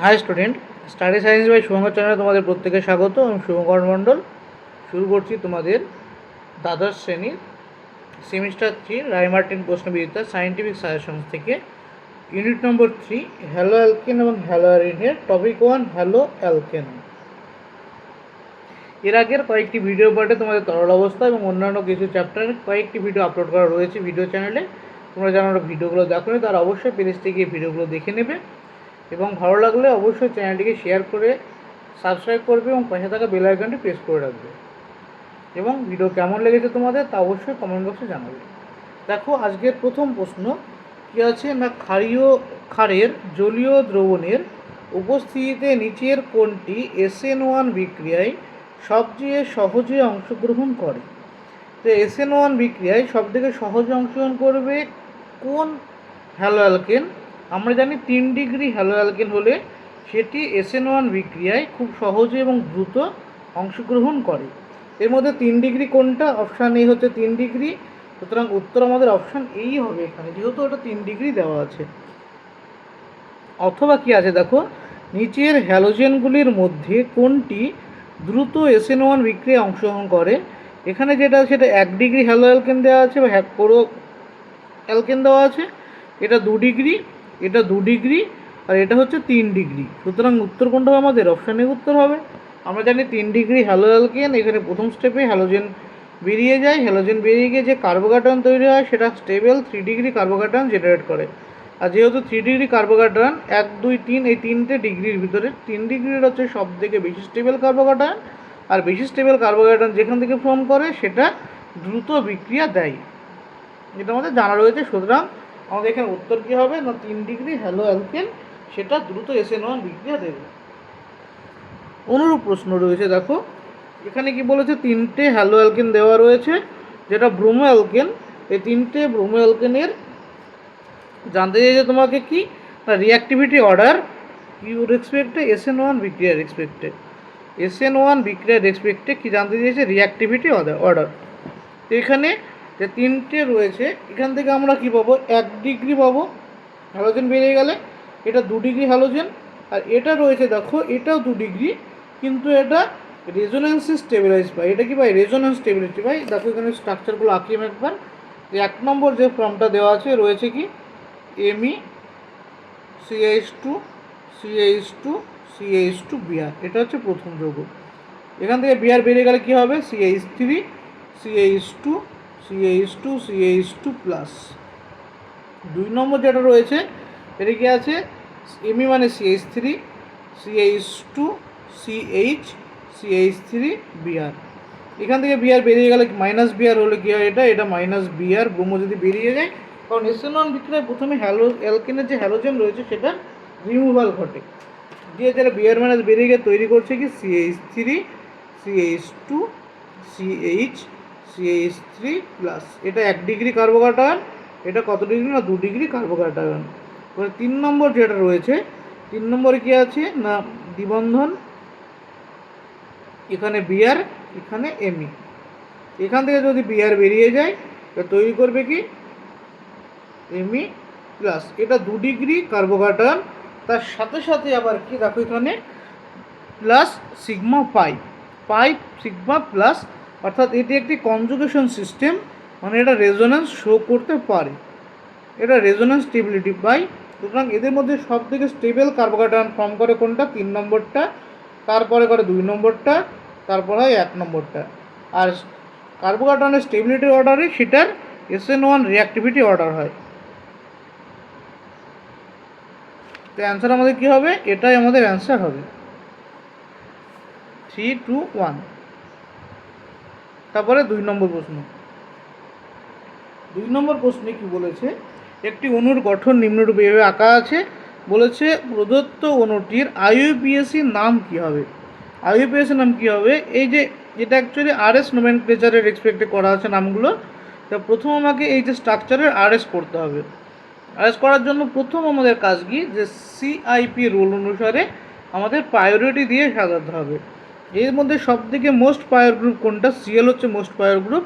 High student, study science by Shubhankar চ্যানেলে তোমাদের প্রত্যেকে স্বাগত। আমি শুভঙ্কর মণ্ডল। শুরু করছি তোমাদের দ্বাদশ শ্রেণীর সেমিস্টার 3 রায়মার্টিন প্রশ্নবিদ্যা সায়েন্টিফিক সাজেশন থেকে ইউনিট নম্বর 3 হ্যালো অ্যালকেন এবং হ্যালো অ্যারিনের টপিক 1 হ্যালো অ্যালকেন। এর আগের কয়েকটি ভিডিও পার্টে তোমাদের তরল অবস্থা এবং অন্যান্য কিছু চ্যাপ্টারের কয়েকটি ভিডিও আপলোড করা রয়েছে ভিডিও চ্যানেলে। তোমরা যারা ভিডিওগুলো দেখো তারা অবশ্যই প্লেলিস্ট থেকে গিয়ে ভিডিওগুলো দেখে নেবে এবং ভালো লাগলে অবশ্যই চ্যানেলটিকে শেয়ার করে সাবস্ক্রাইব করবে এবং পাশে থাকা বেল আইকনটি প্রেস করে রাখবে এবং ভিডিও কেমন লেগেছে তোমাদের তা অবশ্যই কমেন্ট বক্সে জানাবে। দেখো, আজকের প্রথম প্রশ্ন কী আছে না, ক্ষারীয় ক্ষারের জলীয় দ্রবণের উপস্থিতিতে নিচের কোনটি SN1 বিক্রিয়ায় সবচেয়ে সহজে অংশগ্রহণ করে? তো SN1 বিক্রিয়ায় সবথেকে সহজে অংশগ্রহণ করবে কোন হ্যালো অ্যালকেন? আমরা জানি 3 ডিগ্রি হ্যালো অ্যালকেন হলে সেটি SN1 বিক্রিয়ায় খুব সহজে এবং দ্রুত অংশগ্রহণ করে। এর মধ্যে 3 ডিগ্রি কোনটা? অপশান এ হচ্ছে 3 ডিগ্রি, সুতরাং উত্তর আমাদের অপশান এই হবে এখানে, যেহেতু ওটা 3 ডিগ্রি দেওয়া আছে। অথবা কি আছে দেখো, নিচের হ্যালোজেনগুলির মধ্যে কোনটি দ্রুত SN1 বিক্রিয়ায় অংশগ্রহণ করে? এখানে যেটা সেটা 1 ডিগ্রি হ্যালো অ্যালকেন দেওয়া আছে বা পুরো অ্যালকেন দেওয়া আছে। এটা 2 ডিগ্রি, এটা 2 ডিগ্রি, আর এটা হচ্ছে 3 ডিগ্রি। সুতরাং উত্তর কোনটা হবে আমাদের? অপশানে উত্তর হবে। আমরা জানি 3 ডিগ্রি হ্যালো অ্যালকেন, এখানে প্রথম স্টেপে হ্যালোজেন বেরিয়ে যায়, হ্যালোজেন বেরিয়ে গিয়ে যে কার্বোকার্বন তৈরি হয় সেটা স্টেবল 3 ডিগ্রি কার্বোকার্বন জেনারেট করে। আর যেহেতু 3 ডিগ্রি কার্বোকার্বন 1, 2, 3 এই 3টে ডিগ্রির ভিতরে 3 ডিগ্রির হচ্ছে সব থেকে বেশি স্টেবল কার্বোকার্বন, আর বেশি স্টেবল কার্বোকার্বন যেখান থেকে ফর্ম করে সেটা দ্রুত বিক্রিয়া দেয়, এটা আমাদের জানা রয়েছে। সুতরাং আমাদের এখানে উত্তর কী হবে না, 3 ডিগ্রি হ্যালো অ্যালকেন সেটা দ্রুত SN1 বিক্রিয়া দেবে। অনুরূপ প্রশ্ন রয়েছে, দেখো এখানে কি বলেছে, 3টে হ্যালো অ্যালকেন দেওয়া রয়েছে যেটা ব্রোমো অ্যালকেন। এই 3টে ব্রোমো অ্যালকেনের জানতে চাইছে তোমাকে কি না, রিঅ্যাক্টিভিটি অর্ডার ইউ রেসপেক্টে SN1 বিক্রিয়ার রেসপেক্টে। SN1 বিক্রিয়ার রেসপেক্টে কি জানতে চাইছে? Reactivity order. তো এখানে যে 3টে রয়েছে এখান থেকে আমরা কি পাবো? 1 ডিগ্রি পাবো হ্যালোজেন বেরিয়ে গেলে, এটা 2 ডিগ্রি হ্যালোজেন, আর এটা রয়েছে দেখো এটাও 2 ডিগ্রি, কিন্তু এটা রেজোন্যান্সে স্টেবিলাইজ পাই। এটা কি ভাই? রেজোন্যান্স স্টেবিলিটি ভাই। দেখো এখানে স্ট্রাকচারগুলো আঁকি আমি একবার। 1 নম্বর যে ফর্মটা দেওয়া আছে রয়েছে কি Me CH2 CH2 CH2 Br, এটা হচ্ছে প্রথম যৌগ। এখান থেকে Br বেরিয়ে গেলে কী হবে? CH3 CH2 CH2 CH2 plus. 2 নম্বর যেটা রয়েছে এটা কি আছে? Me মানে CH3 CH2 CH CH3 Br। এখান থেকে Br বেরিয়ে গেলে মাইনাস Br হলে কী হয়? এটা মাইনাস Br ব্রোমো যদি বেরিয়ে যায়, কারণ SN1 বিক্রিয়ায় প্রথমে অ্যালকেনের যে হ্যালোজেন রয়েছে সেটা রিমুভাল ঘটে, দিয়ে যারা Br মাইনাস বেরিয়ে গিয়ে তৈরি করছে কি CH3 CH2 CH CH3 plus. এটা 1 ডিগ্রি কার্বোকার্বন, এটা কত ডিগ্রি না 2 ডিগ্রি কার্বোকার্বন। এবার 3 নম্বর যেটা রয়েছে, 3 নম্বরে কি আছে না দ্বিবন্ধন, এখানে Br এখানে Me। এখান থেকে যদি Br বেরিয়ে যায় তৈরি করবে কি Me প্লাস। এটা 2 ডিগ্রি কার্বোকার্বন, তার সাথে সাথে আবার কি দেখো এখানে প্লাস সিগমা পাই সিগমা প্লাস, অর্থাৎ এটি একটি কনজুগেশন সিস্টেম, মানে এটা রেজোন্যান্স শো করতে পারে, এটা রেজোন্যান্স স্টেবিলিটি পাই। সুতরাং এদের মধ্যে সব থেকে স্টেবল কার্বোকার্বন ফর্ম করে কোনটা? 3 নম্বরটা, তারপরে করে 2 নম্বরটা, তারপর হয় 1 নম্বরটা। আর কার্বোকার্বনের স্টেবিলিটি অর্ডারে সেটার SN1 রিঅ্যাক্টিভিটি অর্ডার হয়। তো অ্যান্সার আমাদের কী হবে? এটাই আমাদের অ্যান্সার হবে 3, 2, 1। তারপরে 2 নম্বর প্রশ্ন। 2 নম্বর প্রশ্নে কি বলেছে, একটি অণুর গঠন নিম্নরূপে এভাবে আঁকা আছে। বলেছে প্রদত্ত অণুটির IUPAC নাম কী হবে? IUPAC নাম কী হবে? এই যে এটা অ্যাকচুয়ালি RS নোমেনক্লেচারের রেসপেক্টে করা আছে নামগুলো। তা প্রথম আমাকে এই যে স্ট্রাকচারের RS করতে হবে। RS করার জন্য প্রথম আমাদের কাজ কি, যে CIP রুল অনুসারে আমাদের প্রায়োরিটি দিয়ে সাজাতে হবে। এর মধ্যে সবথেকে মোস্ট পাওয়ার গ্রুপ কোনটা? Cl হচ্ছে মোস্ট পাওয়ার গ্রুপ,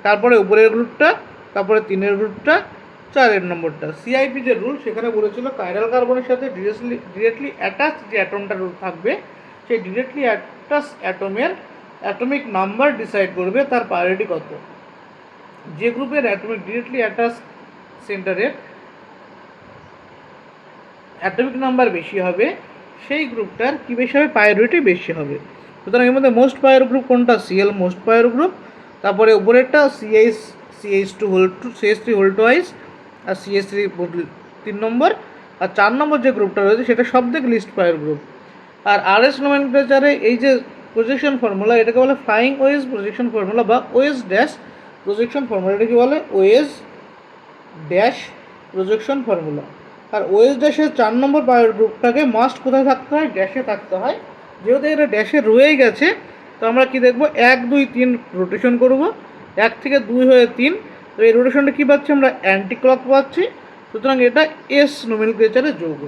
তারপরে উপরের গ্রুপটা, তারপরে 3 গ্রুপটা, 4 নম্বরটা সিআইপি যে রুল সেখানে বলেছিল কাইরাল কার্বনের সাথে ডিরেক্টলি অ্যাটাচ যে অ্যাটমটা থাকবে সেই ডিরেক্টলি অ্যাটাচ অ্যাটমের অ্যাটমিক নাম্বার ডিসাইড করবে তার প্রায়োরিটি কত। যে গ্রুপের অ্যাটমিক ডিরেক্টলি অ্যাটাচ সেন্টারের অ্যাটমিক নাম্বার বেশি হবে সেই গ্রুপটার কী বেশি হবে, প্রায়োরিটি বেশি হবে। সুতরাং এর মধ্যে মোস্ট প্রায়োর গ্রুপ কোনটা, সিএল মোস্ট প্রায়োর গ্রুপ, তারপরে উপরেরটা সিএইচ থ্রি হোল টুয়াইস আর সিএইচ3 3 নম্বর, আর 4 নম্বর যে গ্রুপটা রয়েছে সেটা সব থেকে লিস্ট প্রায়োর গ্রুপ। আর আরএস নোমেনক্লেচারে এই যে প্রজেকশন ফর্মুলা এটাকে বলে ফ্লাইং ওয়েজ প্রজেকশন ফর্মুলা বা ওয়েজ ড্যাশ প্রজেকশন ফর্মুলা, এটাকে বলে ওয়েজ ড্যাশ প্রজেকশন ফর্মুলা। আর ওয়েজ ড্যাশের 4 নম্বর প্রায়োর গ্রুপটাকে মাস্ট কোথায় থাকতে হয়, ড্যাশে থাকতে হয়। যেহেতু এটা ড্যাশে রয়েই গেছে তো আমরা কি দেখব, 1 2 3 রোটেশন করব, 1 থেকে 2 হয়ে 3, তো এই রোটেশনটা কী পাচ্ছি আমরা, অ্যান্টি ক্লক পাচ্ছি। সুতরাং এটা এস নোমেনক্লেচারের যৌগ।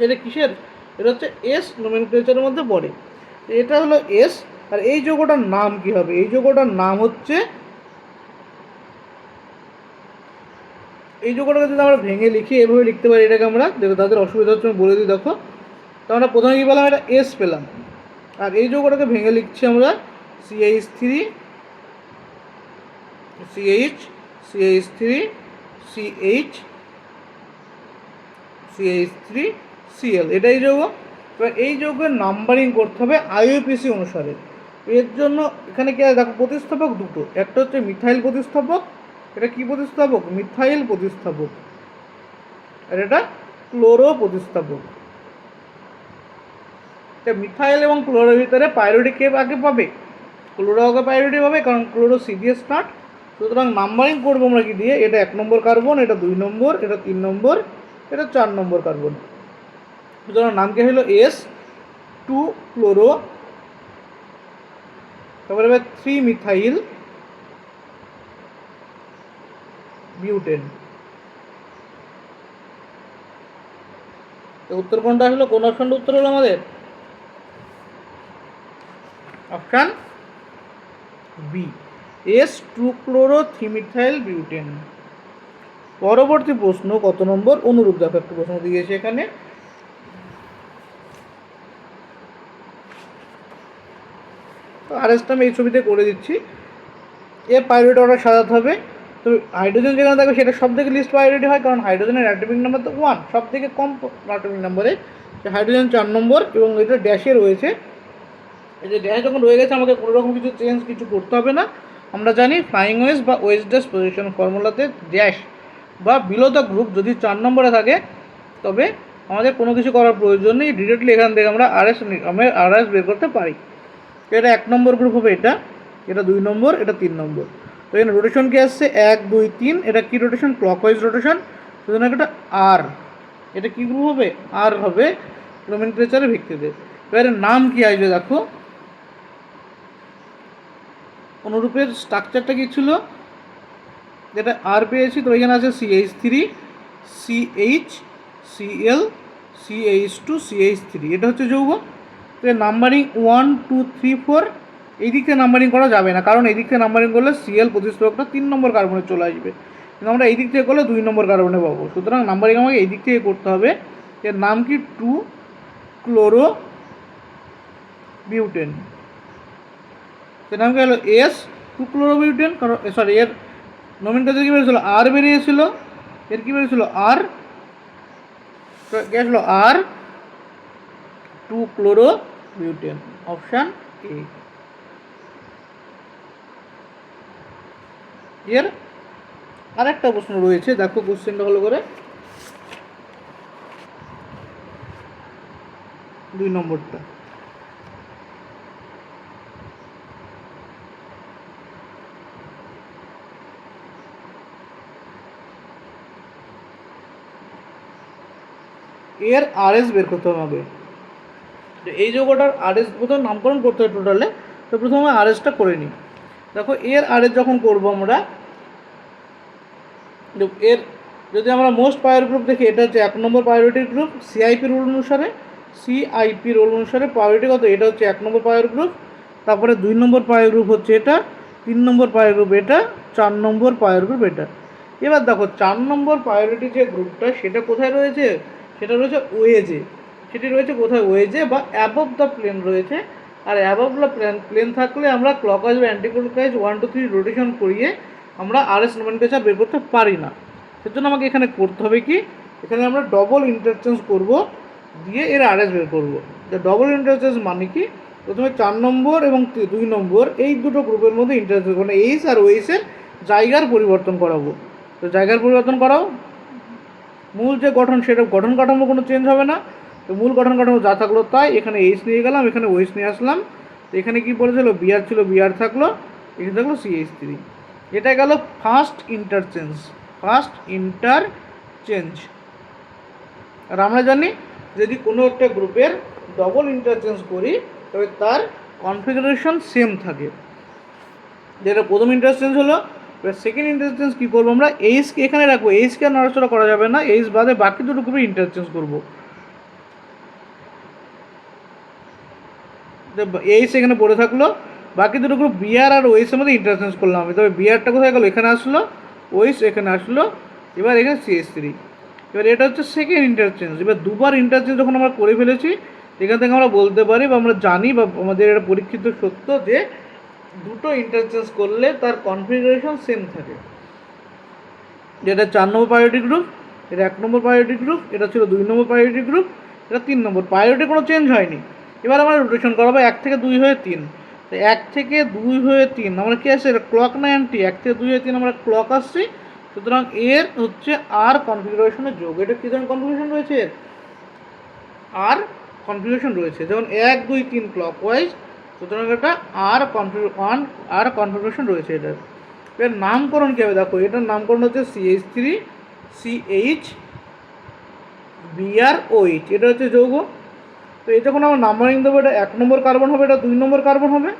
এটা কিসের, এটা হচ্ছে এস নোমেনক্লেচারের মধ্যে পড়ে। এটা হলো এস। আর এই যৌগটার নাম কি হবে, এই যৌগটার নাম হচ্ছে, এই যৌগটাকে যদি আমরা ভেঙে লিখি এভাবে লিখতে পারি এটাকে আমরা, দেখো তাদের অসুবিধা হচ্ছে আমি বলে দিই। দেখো তো আমরা প্রথমে কী পেলাম, এটা এস পেলাম। আর এই যৌগটাকে ভেঙে লিখছি আমরা CH3 CH CH3 CH CH3 Cl, এটাই যৌগ। এবার এই যৌগের নাম্বারিং করতে হবে আইইউপিসি অনুসারে। এর জন্য এখানে কি দেখো প্রতিস্থাপক দুটো, একটা হচ্ছে মিথাইল প্রতিস্থাপক, এটা কি প্রতিস্থাপক, মিথাইল প্রতিস্থাপক, আর এটা ক্লোরো প্রতিস্থাপক। মিথাইল এবং ক্লোরোর ভিতরে প্রায়োরিটি কে আগে পাবে, ক্লোরো আগে প্রায়োরিটি পাবে, কারণ ক্লোরো সিবিএস স্টার্ট। সুতরাং নাম্বারিং করবো আমরা কি দিয়ে, এটা 1 নম্বর কার্বন, এটা 2 নম্বর, এটা 3 নম্বর, এটা 4 নম্বর কার্বন। সুতরাং নাম কি হলো S2 ক্লোরো, তারপরে এবার 3 মিথাইল বিউটেন। উত্তর কোনটা হলো, কোন অপশনটা উত্তর হলো আমাদের, option B, S2 chloro 3 methyl butane. পরবর্তী প্রশ্ন কত নম্বর, অনুরূপ দেখো একটা প্রশ্ন দিয়েছে এখানে। তো আরএসটা আমি এই ছবিতে করে দিচ্ছি। এর প্রায়োরিটি অর্ডার সাজাতে হবে। তো হাইড্রোজেন যেখানে থাকবে সেটা সব থেকে লিস্ট প্রায়োরিটি হয়, কারণ হাইড্রোজেনের অ্যাটমিক নাম্বার তো 1, সব থেকে কম অ্যাটমিক নাম্বারে হাইড্রোজেন 4 নম্বর, এবং এটা ড্যাশে রয়েছে। এই যে ড্যাশ যখন রয়ে গেছে আমাকে কোনো রকম কিছু করতে হবে না। আমরা জানি ফ্লাইং ওয়েজ বা ওয়েজ ড্যাশ পজিশন ফর্মুলাতে ড্যাশ বা বিলো দ্য গ্রুপ যদি 4 নম্বরে থাকে তবে আমাদের কোনো কিছু করার প্রয়োজন নেই, ডিরেক্টলি এখান থেকে আমরা আরএস বের করতে পারি। এটা 1 নম্বর গ্রুপ হবে, এটা 2 নম্বর, এটা 3 নম্বর। তো এখানে রোটেশন কি আসছে 1 2 3, এটা কি রোটেশন, ক্লকওয়াইজ রোটেশন। সুতরাং এটা আর, এটা কি গ্রুপ হবে, আর হবে নোমেনক্লেচারের ভিত্তিতে। এবারে নাম কি আসবে দেখো, অনুরূপের স্ট্রাকচারটা কি ছিল, যেটা আর পেয়েছি, তো এখানে আছে CH3 CH Cl CH2 CH3, এটা হচ্ছে যৌগ। তো এর নাম্বারিং 1 2 3 4, এই দিক থেকে নাম্বারিং করা যাবে না, কারণ এই দিক থেকে নাম্বারিং করলে Cl প্রতিস্থাপকটা 3 নম্বর কার্বনে চলে আসবে, কিন্তু আমরা এই দিক থেকে করলে 2 নম্বর কার্বনে পাবো। সুতরাং নাম্বারিং আমাকে এই দিক থেকে করতে হবে। এর নাম কি 2 ক্লোরো বিউটেন, এর নাম কি হলো S2 ক্লোরো বিউটেন, কারণ সরি এর নোমেনক্লেচার কী বেরিয়েছিল, আর বেরিয়েছিল, এর কী বেরিয়েছিল আর, গেছিল R2 chloro butane, option A. এর আরেকটা প্রশ্ন রয়েছে, দেখো কোশ্চেনটা ভালো করে, 2 নম্বরটা। এর আরএস বের করতে হবে। এই যৌগটার আরএস প্রথমে নামকরণ করতে হবে টোটালে, তো প্রথমে আরএসটা করে নিই। দেখো এর আরএস যখন করবো আমরা, এর যদি আমরা মোস্ট প্রায়োর গ্রুপ দেখি, এটা হচ্ছে 1 নম্বর প্রায়োরিটি গ্রুপ সিআইপি রুল অনুসারে, সিআইপি রুল অনুসারে প্রায়োরিটি কত, এটা হচ্ছে 1 নম্বর প্রায়োর গ্রুপ। তারপরে 2 নম্বর প্রায়োর গ্রুপ হচ্ছে এটা, 3 নম্বর প্রায়োর গ্রুপ এটা, 4 নম্বর প্রায়োর গ্রুপ এটা। এবার দেখো 4 নম্বর প্রায়োরিটি যে গ্রুপটা সেটা কোথায় রয়েছে, সেটা রয়েছে ওয়েজে। সেটি রয়েছে কোথায়, ওয়েজে বা অ্যাবভ দ্য প্লেন রয়েছে। আর অ্যাবভ দ্য প্লেন থাকলে আমরা ক্লকওয়াইজ বা অ্যান্টি ক্লকওয়াইজ 1 2 3 রোটেশন করিয়ে আমরা আরএস নোমেনক্লেচার বের করতে পারি না। সেজন্য আমাকে এখানে করতে হবে কি, এখানে আমরা ডবল ইন্টারচেঞ্জ করব, দিয়ে এর আরএস বের করবো। ডবল ইন্টারচেঞ্জ মানে কি, প্রথমে 4 নম্বর এবং 2 নম্বর এই দুটো গ্রুপের মধ্যে ইন্টারচেঞ্জ মানে এইচ আর ওয়েসের জায়গার পরিবর্তন করাবো। তো জায়গার পরিবর্তন করাও, মূল যে গঠন সেটা গঠন কাঠামো কোনো চেঞ্জ হবে না। তো মূল গঠন কাঠামো যা থাকলো তাই, এখানে এইচ নিয়ে গেলাম, এখানে ওয়েস নিয়ে আসলাম। তো এখানে কী পড়েছিল, বিআর ছিল, বিআর থাকলো, এখানে থাকলো CH3। এটা গেল ফার্স্ট ইন্টারচেঞ্জ। আর আমরা জানি যদি কোনো একটা গ্রুপের ডবল ইন্টারচেঞ্জ করি তবে তার কনফিগারেশন সেম থাকে। যেটা প্রথম ইন্টারচেঞ্জ হলো, এবার সেকেন্ড ইন্টারচেঞ্জ কী করবো, আমরা এইচকে এখানে রাখবো, এইচকে আর নড়াচড়া করা যাবে না, এইচ বাদে বাকি দুটো গ্রুপে ইন্টারচেঞ্জ করবো। এইচ এখানে পড়ে থাকলো, বাকি দুটো গ্রুপ বিআর আর ওয়েসের মধ্যে ইন্টারচেঞ্জ করলাম আমি। তবে বিআরটা কোথায় গেলো, এখানে আসলো, ওয়েস এখানে আসলো, এবার এখানে CH3। এবার এটা হচ্ছে সেকেন্ড ইন্টারচেঞ্জ। এবার দুবার ইন্টারচেঞ্জ যখন আমরা করে ফেলেছি, এখান থেকে আমরা বলতে পারি বা আমরা জানি বা আমাদের এটা পরীক্ষিত সত্য যে দুটো ইন্টারচেঞ্জ করলে তার কনফিগারেশন সেম থাকে। যেটা 4 নম্বর প্রায়োরিটি গ্রুপ, এটা 1 নম্বর প্রায়োরিটি গ্রুপ, এটা ছিল 2 নম্বর প্রায়োরিটি গ্রুপ, এটা 3 নম্বর। প্রায়োরিটি কোনো চেঞ্জ হয়নি। এবার আমরা রোটেশন করাবো 1 থেকে 2 হয়ে 3। তো 1 থেকে 2 হয়ে 3 আমরা কী আসছে, এটা ক্লক না অ্যান্টি, 1 থেকে 2 হয়ে 3 আমরা ক্লক আসছি। সুতরাং এর হচ্ছে আর কনফিগারেশনের যোগ। এটা কী ধরনের কনফিগারেশন রয়েছে, আর কনফিগারেশন রয়েছে, যেমন 1 2 3 ক্লক ওয়াইজ। সুতরাং এটা আর কনফিগারেশন রয়েছে এটার। এর নামকরণ কী হবে, দেখো এটার নামকরণ হচ্ছে CH3 CH BrOH, এটা হচ্ছে যৌগ। তো এই যখন আমরা নাম্বারিং দেবো, এটা 1 নম্বর কার্বন হবে, এটা 2 নম্বর কার্বন হবে।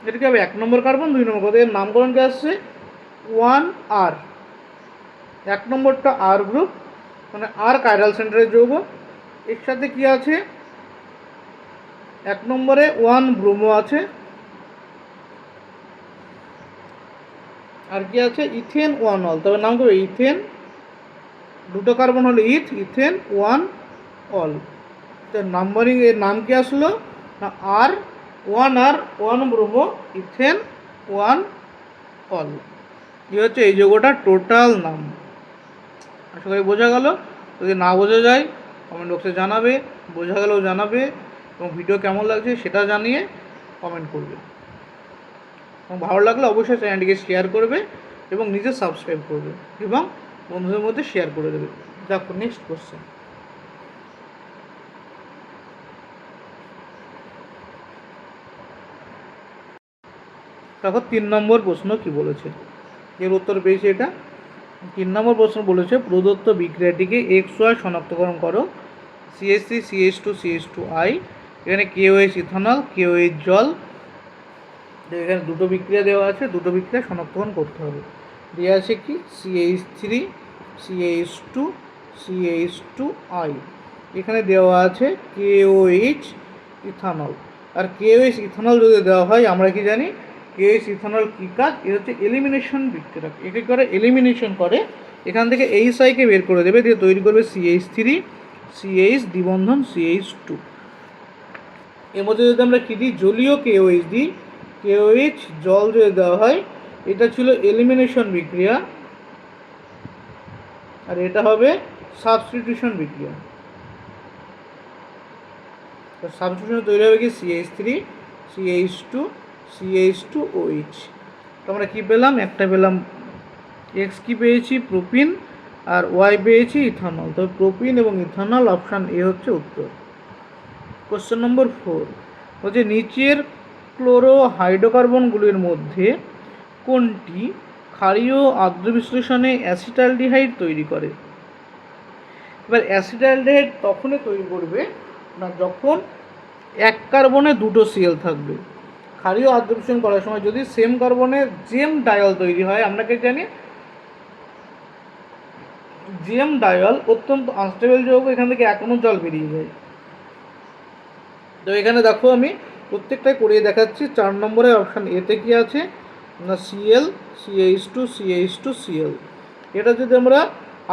এটা কী হবে, 1 নম্বর কার্বন 2 নম্বর, কত এর নামকরণ কী আসছে 1R। 1 নম্বরটা R গ্রুপ, মানে আর কাইরাল সেন্টারের যৌগ। এর সাথে কী আছে, 1 নম্বরে 1 ব্রোমো আছে, আর কি আছে ইথেন 1 অল। তবে নাম করবে ইথেন, দুটো কার্বন হলো ইথেন 1 অল। তো নাম্বারিং এর নাম কি আসলো না R 1 ব্রোমো ইথেন 1 অল। এই হচ্ছে এই যৌগটার টোটাল নাম। আশা করি বোঝা গেল। যদি না বোঝা যায় কমেন্ট বক্সে জানাবে, বোঝা গেলেও জানাবে, এবং ভিডিও কেমন লাগছে সেটা জানিয়ে কমেন্ট করবে। এবং ভালো লাগলে অবশ্যই চ্যানেলটিকে শেয়ার করবে এবং নিজে সাবস্ক্রাইব করবে এবং বন্ধুদের মধ্যে শেয়ার করে দেবে। দেখো নেক্সট কোশ্চেন। দেখো 3 নম্বর প্রশ্ন কি বলেছে, এর উত্তর পেয়েছে এটা। 3 নম্বর প্রশ্ন বলেছে প্রদত্ত বিক্রিয়াটিকে XY শনাক্তকরণ করো। CH3 CH2 CH2I, এখানে KOH ইথানল, KOH জল। এখানে দুটো বিক্রিয়া দেওয়া আছে, দুটো বিক্রিয়া শনাক্তকরণ করতে হবে। দেওয়া আছে কি CH3 CH2 CH2I, এখানে দেওয়া আছে KOH ইথানল। আর KOH ইথানল যদি দেওয়া হয়, আমরা কি জানি KOH ইথানল কী কাজ, এটা হচ্ছে এলিমিনেশন বিক্রিয়া। একে করে এলিমিনেশন করে, এখান থেকে HI-কে বের করে দেবে, দিয়ে তৈরি করবে CH3 CH দ্বিবন্ধন CH2। এর মধ্যে যদি আমরা কী দিই, জলীয় KOH দিই, KOH জল যদি দেওয়া হয়, এটা ছিল এলিমিনেশন বিক্রিয়া, আর এটা হবে সাবস্টিটিউশন বিক্রিয়া। তো সাবস্টিটিউশন তৈরি হবে কি CH3 CH2 CH2OH। তো আমরা কী পেলাম, একটা পেলাম X কী পেয়েছি প্রোপিন, আর Y পেয়েছি ইথানল। তো প্রোপিন এবং ইথানল, অপশান এ হচ্ছে উত্তর। কোশ্চেন নম্বর 4 হচ্ছে নিচের ক্লোরো হাইড্রোকার্বনগুলির মধ্যে কোনটি ক্ষারীয় আদ্র বিশ্লেষণে অ্যাসিটালডিহাইড তৈরি করে। এবার অ্যাসিটালডিহাইড তখনই তৈরি করবে না যখন এক কার্বনে দুটো সিএল থাকবে। ক্ষারীয় আদ্র বিশ্লেষণ করার সময় যদি সেম কার্বনে জেম ডায়ল তৈরি হয়, আমরা কি জানি জেম ডায়ল অত্যন্ত আনস্টেবল যৌগ, এখান থেকে এক অণু জল বেরিয়ে যায়। তো এখানে দেখো আমি প্রত্যেকটাই করিয়ে দেখাচ্ছি। 4 নম্বরের অপশান এতে কি আছে, না CL, CH two, CH two, CL. এটা যদি আমরা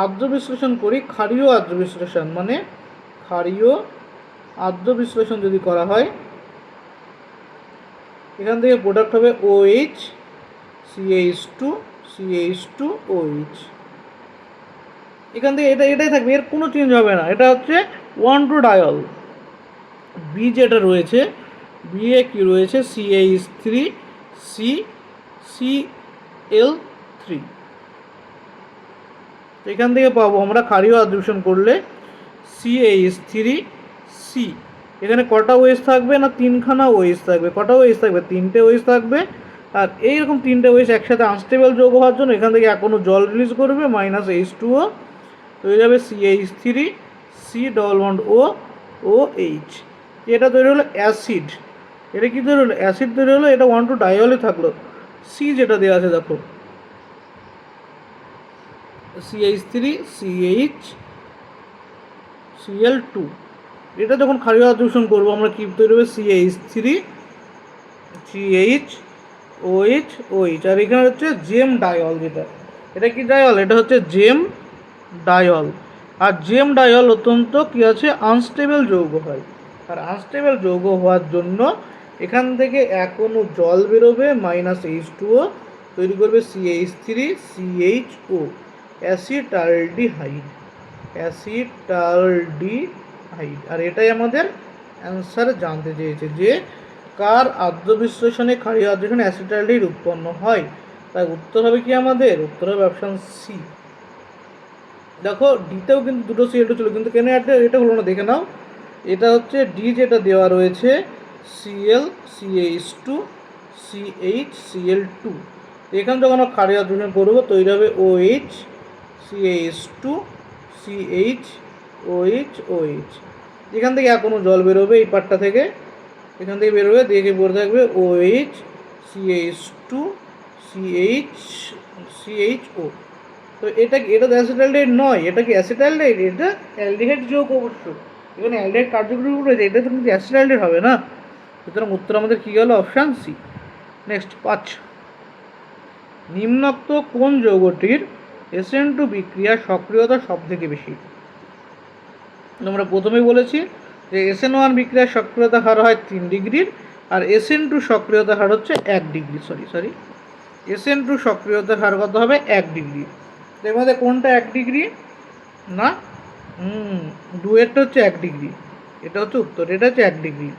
আর্দ্র বিশ্লেষণ করি, ক্ষারীয় আর্দ্র বিশ্লেষণ, মানে ক্ষারীয় আর্দ্র বিশ্লেষণ যদি করা হয়, এখান থেকে প্রোডাক্ট হবে OH, CH two, CH two, OH। এখান থেকে এটাই থাকবে, এর কোনো চেঞ্জ হবে না। এটা হচ্ছে 1,2 ডায়ল। বি যেটা রয়েছে, বি এ কি রয়েছে, CH3, CCl3। এখান থেকে পাবো আমরা ক্ষারীয় আদ্র করলে CH3C। এখানে কটা ওয়েস থাকবে না, 3খানা ওয়েস থাকবে। কটা ওয়েস থাকবে, 3টে ওয়েস থাকবে। আর এইরকম 3টে ওয়েস একসাথে আনস্টেবল যৌগ হওয়ার জন্য এখান থেকে এখনো জল রিলিজ করবে, -H2O তৈরি হবে CH3C=OOH। এটা তৈরি হলো অ্যাসিড। এটা কি তৈরি হলো, অ্যাসিড তৈরি হলো। এটা 1,2 ডায়লে থাকলো। সি যেটা দেওয়া আছে দেখো, CH3CHCl2। এটা যখন ক্ষারীয় আদ্র করবো আমরা কি তৈরি হবে, CH3CHOH। আর এখানে হচ্ছে জেম ডায়ল। যেটা এটা কি ডায়ল, এটা হচ্ছে জেম ডায়ল। আর জেম ডায়ল অত্যন্ত কি আছে, আনস্টেবল যৌগ হয়। আর আনস্টেবল যৌগ হওয়ার জন্য এখান থেকে এখনো জল বেরোবে, -H2O তৈরি করবে CH3CHO, অ্যাসিটালডিহাইড। আর এটাই আমাদের অ্যান্সার জানতে চেয়েছে, যে কার আদ্র বিশ্লেষণে, ক্ষারীয় আদ্র অ্যাসিটালডিহাইড উৎপন্ন হয়। তাই উত্তর হবে কি, আমাদের উত্তর হবে অপশান সি। দেখো ডিতেও কিন্তু দুটো CL2 ছিল, কিন্তু কেন এটা হলো না দেখে নাও। এটা হচ্ছে ডি যেটা দেওয়া রয়েছে, Cl, CH2, CHCl2। এখানে যখন আমরা ক্ষারীয় আদ্র করবো তৈরি হবে OH, CH2, CHOH। এখান থেকে এখনো জল বেরোবে, এই পার্টটা থেকে এখান থেকে বেরোবে, দেখে পড়ে থাকবে OH, CH2, CHO। তো এটা তো অ্যাসিটালডিহাইড নয়, এটা কি অ্যাসিটালডিহাইড, এটা অ্যালডিহাইড যৌগ অবশ্য। এখানে অ্যালডিহাইড কার্যকরী রূপ রয়েছে, এটা তো কিন্তু অ্যাসিটালডিহাইড হবে না। সুতরাং উত্তর আমাদের কী গেল, অপশান সি। নেক্সট 5, নিম্নোক্ত কোন যৌগটির SN2 বিক্রিয়ার সক্রিয়তা সবথেকে বেশি। আমরা প্রথমেই বলেছি যে SN1 বিক্রিয়ার সক্রিয়তা হার হয় 3 ডিগ্রির, আর SN2 সক্রিয়তা হার হচ্ছে 1 ডিগ্রি। সরি SN2 সক্রিয়তার হার কত হবে, 1 ডিগ্রি। এর মধ্যে কোনটা 1 ডিগ্রি না, দুয়েরটা হচ্ছে 1 ডিগ্রি। এটা হচ্ছে উত্তর, এটা হচ্ছে 1 ডিগ্রি।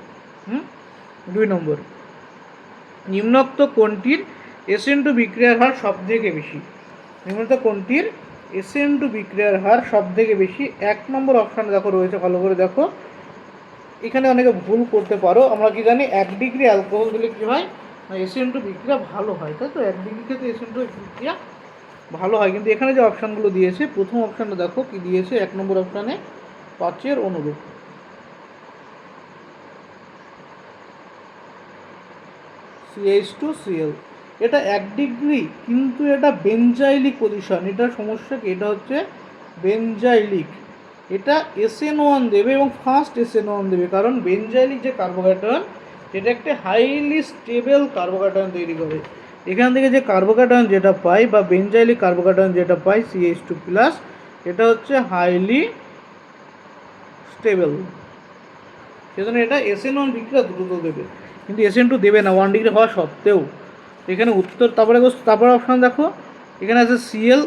2 নম্বর, নিম্নোক্ত কোনটির SN2 বিক্রিয়ার হার সব থেকে বেশি। নিম্নোক্ত কোনটির SN2 বিক্রিয়ার হার সব থেকে বেশি। 1 নম্বর অপশানে দেখো রয়েছে, ভালো করে দেখো। এখানে অনেকে ভুল করতে পারো। আমরা কি জানি 1 ডিগ্রি অ্যালকোহল দিলে কী হয় না, SN2 বিক্রিয়া ভালো হয়, তাই তো। 1 ডিগ্রি ক্ষেত্রে SN2 বিক্রিয়া ভালো হয়। কিন্তু এখানে যে অপশানগুলো দিয়েছে, প্রথম অপশানটা দেখো কি দিয়েছে, 1 নম্বর অপশানে 5 অনুরূপ। CH2Cl, এটা 1 ডিগ্রি, কিন্তু এটা বেঞ্জাইলিক পজিশন। এটা সমস্যা কি, এটা হচ্ছে বেঞ্জাইলিক। এটা SN1 দেবে এবং ফার্স্ট SN1 দেবে, কারণ বেঞ্জাইলিক যে কার্বোক্যাটায়ন সেটা একটা হাইলি স্টেবল কার্বোক্যাটায়ন তৈরি করে। এখান থেকে যে কার্বোক্যাটায়ন যেটা পাই, বা বেঞ্জাইলিক কার্বোক্যাটায়ন যেটা পাই CH2+, এটা হচ্ছে হাইলি স্টেবল। সেজন্য এটা SN1 বিক্রিয়া দ্রুত দেবে, কিন্তু SN2 দেবে না 1 ডিগ্রি হওয়া সত্ত্বেও। এখানে উত্তর, তারপরে অপশান দেখো, এখানে আছে Cl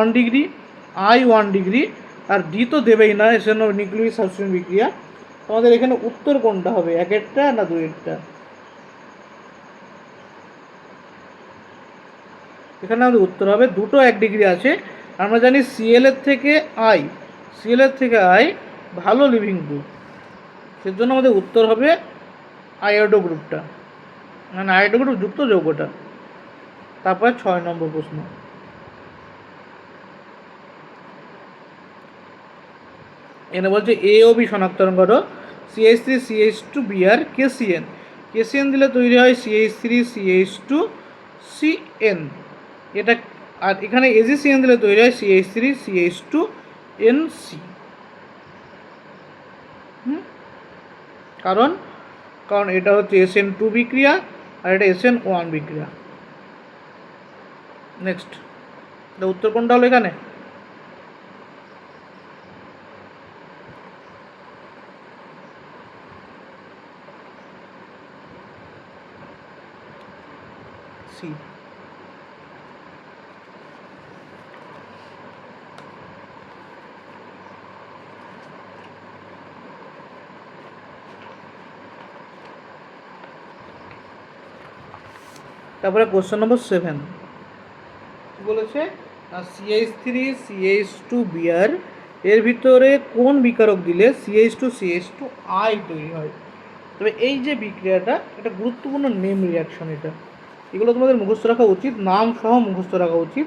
1 ডিগ্রি, I 1 ডিগ্রি, আর ডি তো দেবেই না, SN নিউক্লিয়িক সাবস্টিটিউশন বিক্রিয়া। তোমাদের এখানে উত্তর কোনটা হবে, 1এরটা না 2এরটা। এখানে আমাদের উত্তর হবে দুটো 1 ডিগ্রি আছে। আমরা জানি Cl এর থেকে I ভালো লিভিং গ্রুপ, সেজন্য আমাদের উত্তর হবে আয়োডো গ্রুপটা, মানে আয়োডো গ্রুপ যুক্ত যৌগটা। তারপরে 6 নম্বর প্রশ্ন, এখানে বলছে এ ও বি শনাক্তকরণ করো। CH3CH2Br KCN। KCN দিলে তৈরি হয় CH3CH2CN। এটা, আর এখানে AgCN দিলে তৈরি হয় CH3CH2NC। কারণ এটা হচ্ছে SN2 বিক্রিয়া, আর এটা SN1 বিক্রিয়া। নেক্সট, উত্তর কোনটা হলো এখানে? সি। তারপরে কোশ্চেন নম্বর 7 কি বলেছে, CH3CH2 এর ভিতরে কোন বিকারক দিলে CH2CH2 তৈরি হয়? তবে এই যে বিক্রিয়াটা, এটা গুরুত্বপূর্ণ নেম রিয়াকশন। এগুলো তোমাদের মুখস্থ রাখা উচিত, নাম সহ মুখস্থ রাখা উচিত।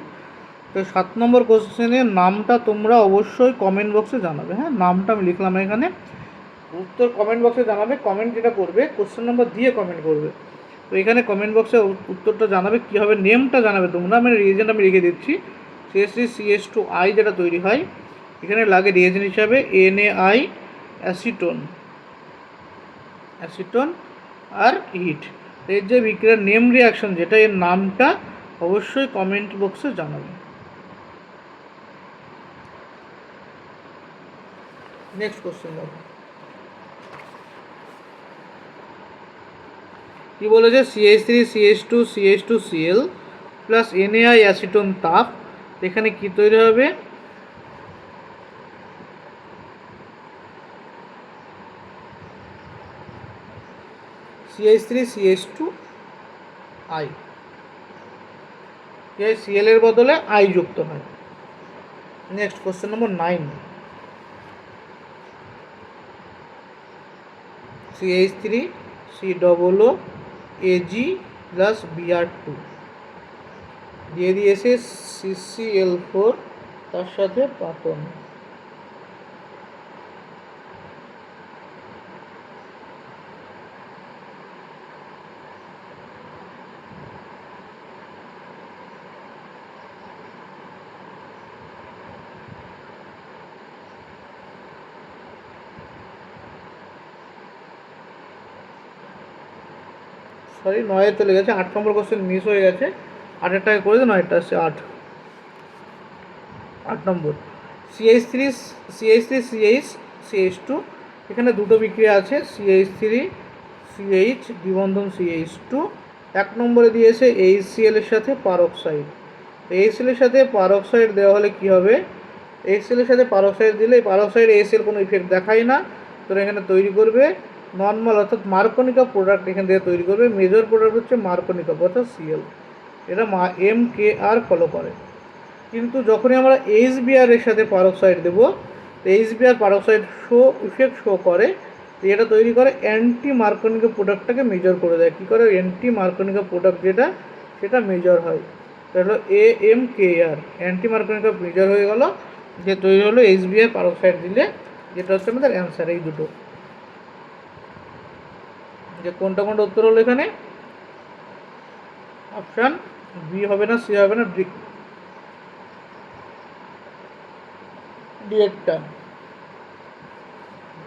তো 7 নম্বর কোশ্চেনের নামটা তোমরা অবশ্যই কমেন্ট বক্সে জানাবে। হ্যাঁ, নামটা আমি লিখলাম এখানে, উত্তর কমেন্ট বক্সে জানাবে। কমেন্ট যেটা করবে কোশ্চেন নম্বর দিয়ে কমেন্ট করবে। তো এখানে কমেন্ট বক্সে উত্তরটা জানাবে, কী হবে নেমটা জানাবে তোমরা। আমি রিয়েজেন্ট আমি লিখে দিচ্ছি, CH3CH2 যেটা তৈরি হয়, এখানে লাগে রিয়েজেন্ট হিসাবে NaI অ্যাসিটোন আর হিট। এর যে বিক্রিয়ার নেম রিয়াকশন যেটা, এর নামটা অবশ্যই কমেন্ট বক্সে জানাবে। নেক্সট কোশ্চেন দেখো কি বলেছে, CH3CH2CH2Cl প্লাস NaI অ্যাসিটোন তাপ, এখানে কি তৈরি হবে? CH3CH2I, Cl এর বদলে I যুক্ত হয়। নেক্সট কোশ্চেন নম্বর 9, CH3COOAg প্লাস Br2 দিয়ে দিয়েছে CCl4 তার সাথে পাতন। সরি, 9 চলে গেছে, 8 নম্বর কোশ্চেন মিস হয়ে গেছে। 8টাকে করে দিন, 9টা আসছে 8 নম্বর, CH3CH2, এখানে দুটো বিক্রিয়া আছে, CH3CH দ্বিবন্ধন CH2। 1 নম্বরে দিয়েছে HCl এর সাথে পারক্সাইড। HCl এর সাথে পারক্সাইড দেওয়া হলে কি হবে? HCl এর সাথে পারক্সাইড দিলে পারক্সাইড HCl কোনো ইফেক্ট দেখায় না, তো এখানে তৈরি করবে নর্মাল অর্থাৎ মার্কনিকা প্রোডাক্ট এখান থেকে তৈরি করবে। মেজর প্রোডাক্ট হচ্ছে মার্কনিকা অর্থাৎ Cl, এটা MKR ফলো করে। কিন্তু যখনই আমরা HBr এর সাথে পারক্সাইড দেবো, তো HBr পারক্সাইড ইফেক্ট শো করে, তো এটা তৈরি করে অ্যান্টি মার্কনিকা প্রোডাক্টটাকে মেজর করে দেয়। কী করে? অ্যান্টি মার্কনিকা প্রোডাক্ট যেটা, সেটা মেজর হয়। তো হলো AMKR, অ্যান্টি মার্কনিকা মেজর হয়ে গেল, যে তৈরি হলো HBr পারক্সাইড দিলে, যেটা হচ্ছে আমাদের অ্যান্সার। এই দুটো, যে কোনটা উত্তর হলো এখানে? অপশান বি হবে না, সি হবে না, ডিএডটা।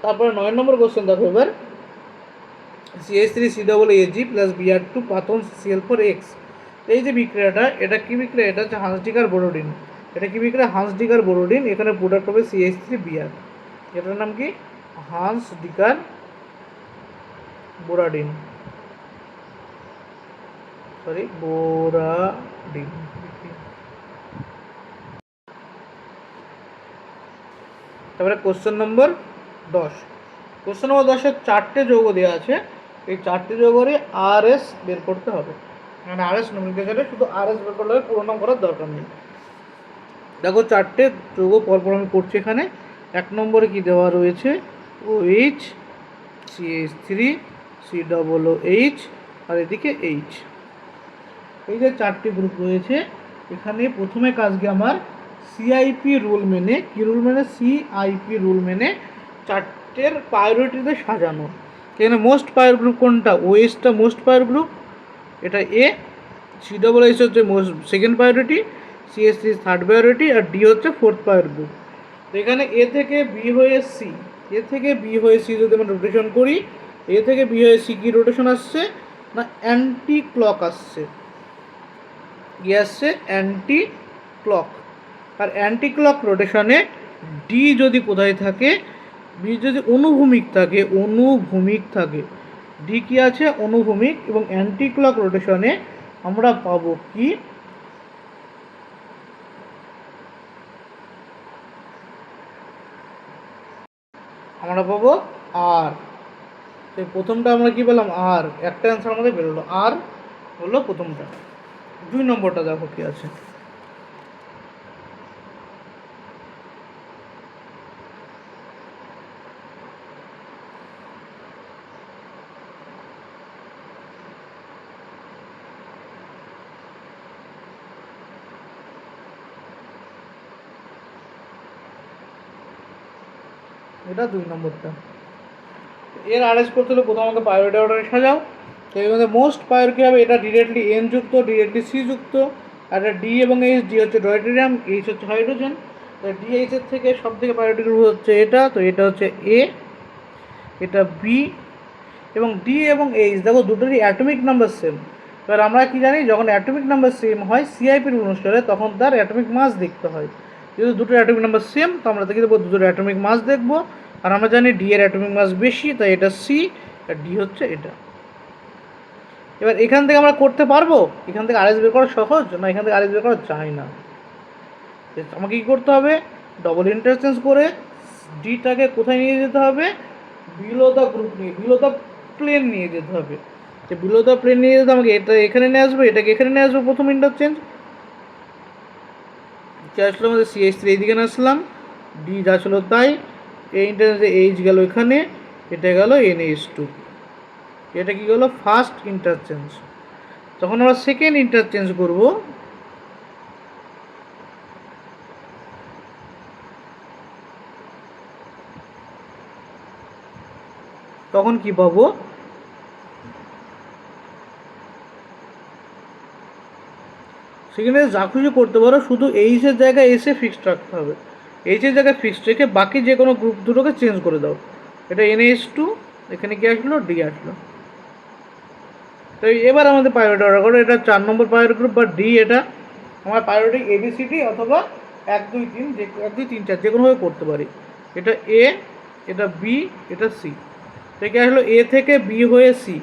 তারপরে 9 নম্বর কোশ্চেন দেখো এবার, CH3COOAg প্লাস Br2 পাতন Cl4x। এই যে বিক্রিয়াটা, এটা কি বিক্রিয়া? এটা হচ্ছে হান্সডিকার বোরোডিন। এটা কি বিক্রিয়া? হান্সডিকার বোরোডিন। এখানে প্রোডাক্ট হবে CH3Br, এটার নাম কি? হান্সডিকার বোরাডিন, বোরাডিন। তারপরে কোশ্চেন নম্বর 10, কোশ্চেন নম্বর 10-এর 4টে যৌগ দেওয়া আছে। এই 4টে যৌগরে RS বের করতে হবে, মানে RS নোমেনক্লেচারে শুধু RS বের করলে হবে, পুরো নাম করার দরকার নেই। দেখো 4টে যৌগ পরপর আমি করছি এখানে। 1 নম্বরে কি দেওয়া রয়েছে? OH, CH3, COOH আর এদিকে H। এই যে 4টি গ্রুপ রয়েছে, এখানে প্রথমে কাজকে আমার CIP রুল মেনে, কি রুল মেনে? CIP রুল মেনে 4টের প্রায়োরিটিতে সাজানো। এখানে মোস্ট পাওয়ার গ্রুপ কোনটা? OHটা মোস্ট পাওয়ার গ্রুপ, এটা A। COOH হচ্ছে second priority, CH3 third priority, আর D হচ্ছে ফোর্থ পাওয়ার গ্রুপ। তো এখানে A থেকে B হয়ে C, A থেকে B হয়ে C যদি আমরা রোটেশন করি, A থেকে B হয়ে C কি রোটেশন আসছে না? অ্যান্টি ক্লক আসছে। গিয়ে আসছে অ্যান্টি ক্লক। আর অ্যান্টি ক্লক রোটেশনে ডি যদি কোথায় থাকে, বি যদি অনুভূমিক থাকে, ডি কি আছে অনুভূমিক, এবং অ্যান্টি ক্লক রোটেশনে আমরা পাবো কি, আমরা পাবো আর। তো প্রথমটা আমরা কি পেলাম আর, একটা অ্যান্সার আমাদের বেরোলো আর হলো প্রথমটা। 2 নম্বরটা দেখো কি আছে। এটা 2 নম্বরটা। এর আরএস করতে হলে প্রথম আমাকে প্রায়োরিটি অর্ডারে সাজাও। তো এর মধ্যে মোস্ট প্রায়োর কী হবে, এটা ডিরেক্টলি এন যুক্ত, ডিরেক্টলি সি যুক্ত, আর এটা ডি এবং এইচ, ডি হচ্ছে ডয়টেরিয়াম, এইচ হচ্ছে হাইড্রোজেন। তো ডিএইচের থেকে সব থেকে প্রায়োরিটি গ্রুপ হচ্ছে এটা, তো এটা হচ্ছে এ, এটা বি, এবং ডি এবং এইচ দেখো দুটোরই অ্যাটমিক নাম্বার সেম। এবার আমরা কি জানি, যখন অ্যাটমিক নাম্বার সেম হয় সিআইপির অনুসারে তখন তার অ্যাটমিক মাস দেখতে হয়। যেহেতু দুটোর অ্যাটমিক নাম্বার সেম, তো আমরা দেখে দেবো দুটোর অ্যাটমিক মাস দেখবো। আর আমরা জানি ডি এর অ্যাটমিক মাস বেশি, তাই এটা সি, আর ডি হচ্ছে এটা। এবার এখান থেকে আমরা করতে পারবো, এখান থেকে আরএস বের করা সহজ না, এখান থেকে আরএস বের করা যায় না। আমাকে কী করতে হবে, ডবল ইন্টারচেঞ্জ করে ডিটাকে কোথায় নিয়ে যেতে হবে, বিলো দ্য গ্রুপ নিয়ে, বিলো দ্য প্লেন নিয়ে যেতে হবে। যে বিলো দ্য প্লেন নিয়ে যেতে আমাকে এটা এখানে নিয়ে আসবো, এটাকে এখানে নিয়ে আসবো প্রথম ইন্টারচেঞ্জ। কি আসলো আমাদের CH3 এইদিকে নিয়ে আসলাম, ডি যা ছিল তাই, এই ইন্টারচেঞ্জে এইচ গেল এখানে, এটা গেল NH2, এটা কি গেলো ফার্স্ট ইন্টারচেঞ্জ। যখন আমরা সেকেন্ড ইন্টারচেঞ্জ করব, তখন কি পাবো, সেখানে যা খুশি করতে পারো, শুধু এইচের জায়গায় এসে ফিক্সড রাখতে হবে। এইচের জায়গায় ফিক্সড রেখে বাকি যে কোনো গ্রুপ দুটোকে চেঞ্জ করে দাও। এটা NH2, এখানে কি আসলো, ডি আসলো। তো এবার আমাদের প্রায়োরিটি অর্ডার করো, এটা 4 নম্বর প্রায়োরিটি গ্রুপ বা ডি, এটা আমার প্রায়োরিটি ABCD অথবা 1 2 3, যে 1 2 3 4 যে কোনোভাবে করতে পারি। এটা এ, এটা বি, এটা সি। থেকে আসলো এ থেকে বি হয়ে সি,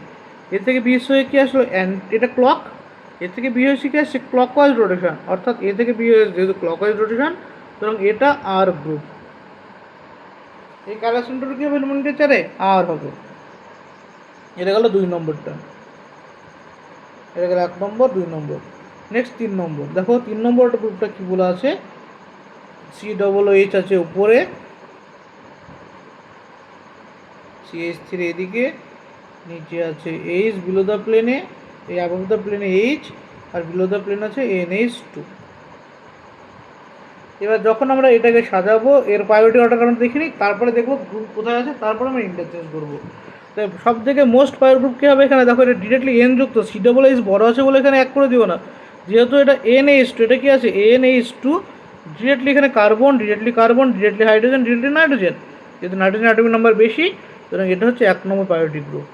এ থেকে বি হয়ে কি আসলো এটা ক্লক, এ থেকে বি হয়ে সি কি আসছে ক্লকওয়াইজ রোটেশন, অর্থাৎ এ থেকে বি হয়ে যেহেতু ক্লকওয়াইজ রোটেশন, সুতরাং এটা আর গ্রুপ। এই কালার সেন্টার কী হবে নোমেনক্লেচারে আর হবে। এটা গেল 2 নম্বরটা, এটা গেল 1 নম্বর 2 নম্বর। নেক্সট 3 নম্বর দেখো, 3 নম্বরটা গ্রুপটা কী বলা আছে, COOH আছে উপরে, CH3 এদিকে, নিচে আছে এইচ বিলো দ্য প্লেনে, এই অ্যাবভ দ্য প্লেনে এইচ, আর বিলো দ্য প্লেন আছে NH2। এবার যখন আমরা এটাকে সাজাবো, এর প্রায়োরিটি অর্ডার আমরা দেখিনি, তারপরে দেখবো গ্রুপ কোথায় আছে, তারপরে আমরা ইন্টারচেঞ্জ করবো। তো সব থেকে মোস্ট প্রায়োর গ্রুপ কী হবে, এখানে দেখো এটা ডিরেক্টলি এন যুক্ত, COOH বড় আছে বলে এখানে 1 করে দিও না, যেহেতু এটা NH2, এটা কি আছে NH2, ডিরেক্টলি এখানে carbon, directly carbon, directly hydrogen, directly nitrogen, যেহেতু নাইট্রোজেন অ্যাটমিক নাম্বার বেশি, সুতরাং এটা হচ্ছে 1 নম্বর প্রায়োরিটি গ্রুপ,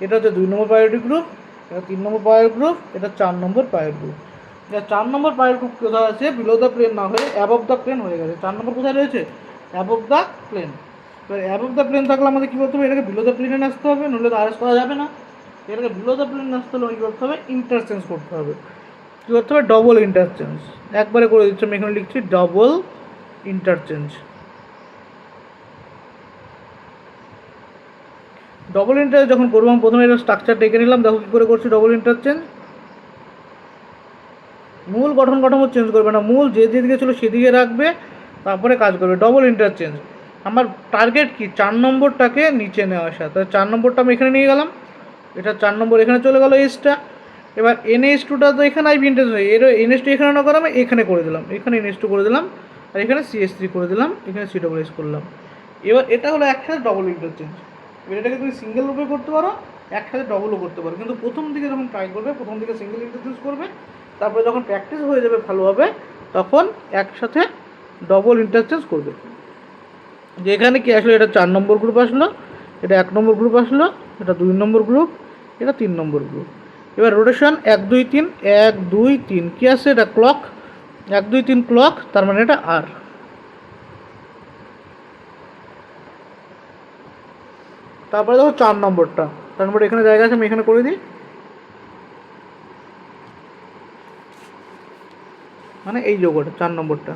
এটা হচ্ছে 2 নম্বর প্রায়োরিটি গ্রুপ, এটা 3 নম্বর প্রায়োর গ্রুপ, এটা 4 নম্বর প্রায়োর গ্রুপ। এটা 4 নম্বর প্রায়োর গ্রুপ কোথায় আছে, বিলো দ্য প্লেন না হয়ে অ্যাবভ দ্য প্লেন হয়ে গেছে। 4 নম্বর কোথায় রয়েছে, অ্যাবভ দ্য প্লেন। এবার অ্যাবভ দ্য প্লেন থাকলে আমাদের কী করতে হবে, এটাকে বিলো দ্য প্লেনে আসতে হবে, নইলে তো আরএস করা যাবে না। এটাকে বিলো দ্য প্লেনে আসতে হলে কী করতে হবে, ইন্টারচেঞ্জ করতে হবে। কী করতে হবে, ডবল ইন্টারচেঞ্জ, একবারে করে দিচ্ছি আমি এখানে লিখছি ডবল ইন্টারচেঞ্জ। ডবল ইন্টারচেঞ্জ যখন করবো, আমি প্রথমে এটা স্ট্রাকচারটা এঁকে নিলাম, দেখো কী করে করছি ডবল ইন্টারচেঞ্জ। মূল গঠন কাঠামো চেঞ্জ করবে না, মূল যে যেদিকে ছিল সেদিকে রাখবে, তারপরে কাজ করবে। ডবল ইন্টারচেঞ্জ আমার টার্গেট কি, 4 নম্বরটাকে নিচে নেওয়া আসা, তাহলে 4 নম্বরটা আমি এখানে নিয়ে গেলাম, এটা 4 নম্বর এখানে চলে গেলো এসটা। এবার NH2টা তো এখানে আইবি ইন্টারচেঞ্জ হয়, এর NH2 এখানে না করে আমি এখানে করে দিলাম, এখানে NH2 করে দিলাম, আর এখানে CH3 করে দিলাম, এখানে COOH করলাম। এবার এটা হলো একসাথে ডবল ইন্টারচেঞ্জ। এবার এটাকে তুমি সিঙ্গেল রূপে করতে পারো, একসাথে ডবলও করতে পারো, কিন্তু প্রথম দিকে যখন ট্রাই করবে, প্রথম দিকে সিঙ্গেল ইন্টারচেঞ্জ করবে, তারপরে যখন প্র্যাকটিস হয়ে যাবে ভালোভাবে, তখন একসাথে ডবল ইন্টারচেঞ্জ করবে। যে এখানে কি আসলে এটা 4 নম্বর গ্রুপ আসলো, এটা 1 নম্বর গ্রুপ আসলো, এটা 2 নম্বর গ্রুপ, এটা 3 নম্বর গ্রুপ। এবার রোটেশন 1 2 3 1 2 3 কি আছে এটা ক্লক 1 2 3 ক্লক, তার মানে এটা আর। তারপরে দেখো 4 নম্বরটা, 4 নম্বর এখানে জায়গা আছে, আমি এখানে করে দিই, মানে এই যোগটা 4 নম্বরটা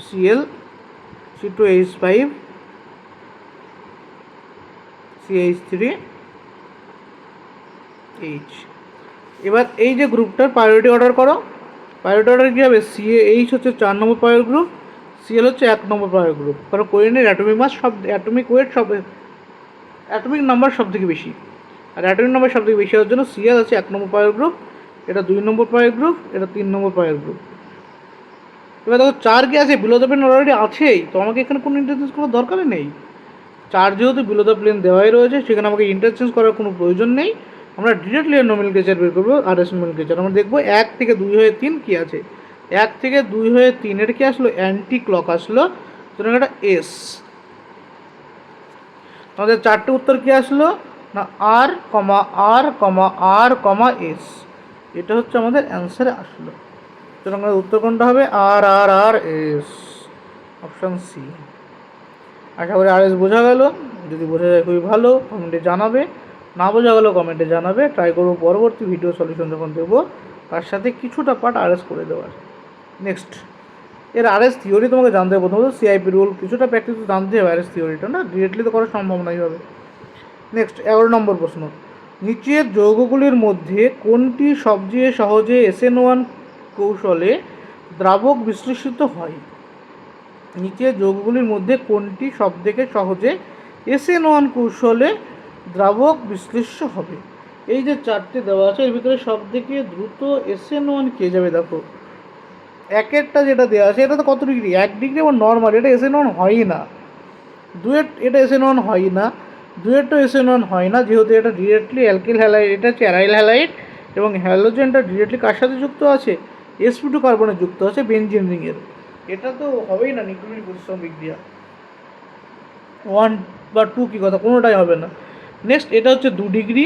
Cl C2H5 CH3 H। এবার এই যে গ্রুপটার প্রায়োরিটি অর্ডার করো, প্রায়োরিটি অর্ডার কী হবে, CH হচ্ছে 4 নম্বর প্রায়োর গ্রুপ, Cl হচ্ছে 1 নম্বর প্রায়োর গ্রুপ, কারণ কোরিনের অ্যাটমিক মাস সব অ্যাটমিক ওয়েট সব অ্যাটমিক নাম্বার সব থেকে বেশি, আর অ্যাটমিক নাম্বার সব থেকে বেশি হওয়ার জন্য Cl হচ্ছে 1 নম্বর প্রায়োর গ্রুপ, এটা 2 নম্বর প্রায়োর গ্রুপ, এটা 3 নম্বর প্রায়োর গ্রুপ। এবার দেখো 4 কি আছে, বিলো দ্য প্লেন অলরেডি আছেই, তো আমাকে এখানে কোনো ইন্টারচেঞ্জ করার দরকারই নেই। 4 যেহেতু বিলো দ্য প্লেন দেওয়াই রয়েছে, সেখানে আমাকে ইন্টারচেঞ্জ করার কোনো প্রয়োজন নেই। আমরা ডিরেক্টলি এর নোমেনক্লেচার বের করবো, আর এস নোমেনক্লেচার আমরা দেখবো 1 থেকে 2 হয়ে 3 কী আছে, 1 থেকে 2 হয়ে 3 এর কি আসলো, অ্যান্টি ক্লক আসলো, সুতরাং এটা এস। আমাদের 4টে উত্তর কি আসলো না আর কমা আর কমা আর কমা এস, এটা হচ্ছে আমাদের অ্যান্সারে আসলো। সুতরাং আমাদের উত্তর কোনটা হবে, আর আর আর এস, অপশান সি। আশা করি আর এস বোঝা গেল, যদি বোঝা যায় খুবই ভালো, কমেন্টে জানাবে, না বোঝা গেলেও কমেন্টে জানাবে। ট্রাই করবো পরবর্তী ভিডিও সলিউশন যখন দেবো তার সাথে কিছুটা পার্ট আর এস করে দেওয়ার। নেক্সট, এর আর এস থিওরি তোমাকে জানতে হবে, প্রথমত সিআইপি রুল কিছুটা প্র্যাকটিস জানতে হবে, আর এস থিওরিটা না ডিরেক্টলি তো করা সম্ভব নয় হবে। নেক্সট 11 নম্বর প্রশ্ন, নিচের যৌগগুলির মধ্যে কোনটি সবচেয়ে সহজে SN1 কৌশলে দ্রাবক বিশ্লেষিত হয়? নিচের যৌগগুলির মধ্যে কোনটি সবথেকে সহজে SN1 কৌশলে দ্রাবক বিশ্লেষ্য হবে? এই যে 4টে দেওয়া আছে, এর ভিতরে সবথেকে দ্রুত SN1 কে যাবে? দেখো একেরটা যেটা দেওয়া আছে এটা তো কত ডিগ্রি, 1 ডিগ্রি এবং নর্মাল, এটা SN1 হয়ই না। 2-এর এটা SN1 হয় না, 2-এরটা SN1 হয় না, যেহেতু এটা ডিরেক্টলি অ্যালকিল হ্যালাইড, এটা হচ্ছে অ্যারাইল হ্যালাইড, এবং হ্যালোজেনটা ডিরেক্টলি কার সাথে যুক্ত আছে, sp2 কার্বনে যুক্ত আছে বেনজিন রিংয়ের, এটা তো হবেই না নিউক্লিওফিলিক প্রতিসম বিক্রিয়া। 1 বা 2 কী কথা, কোনোটাই হবে না। নেক্সট, এটা হচ্ছে 2 ডিগ্রি,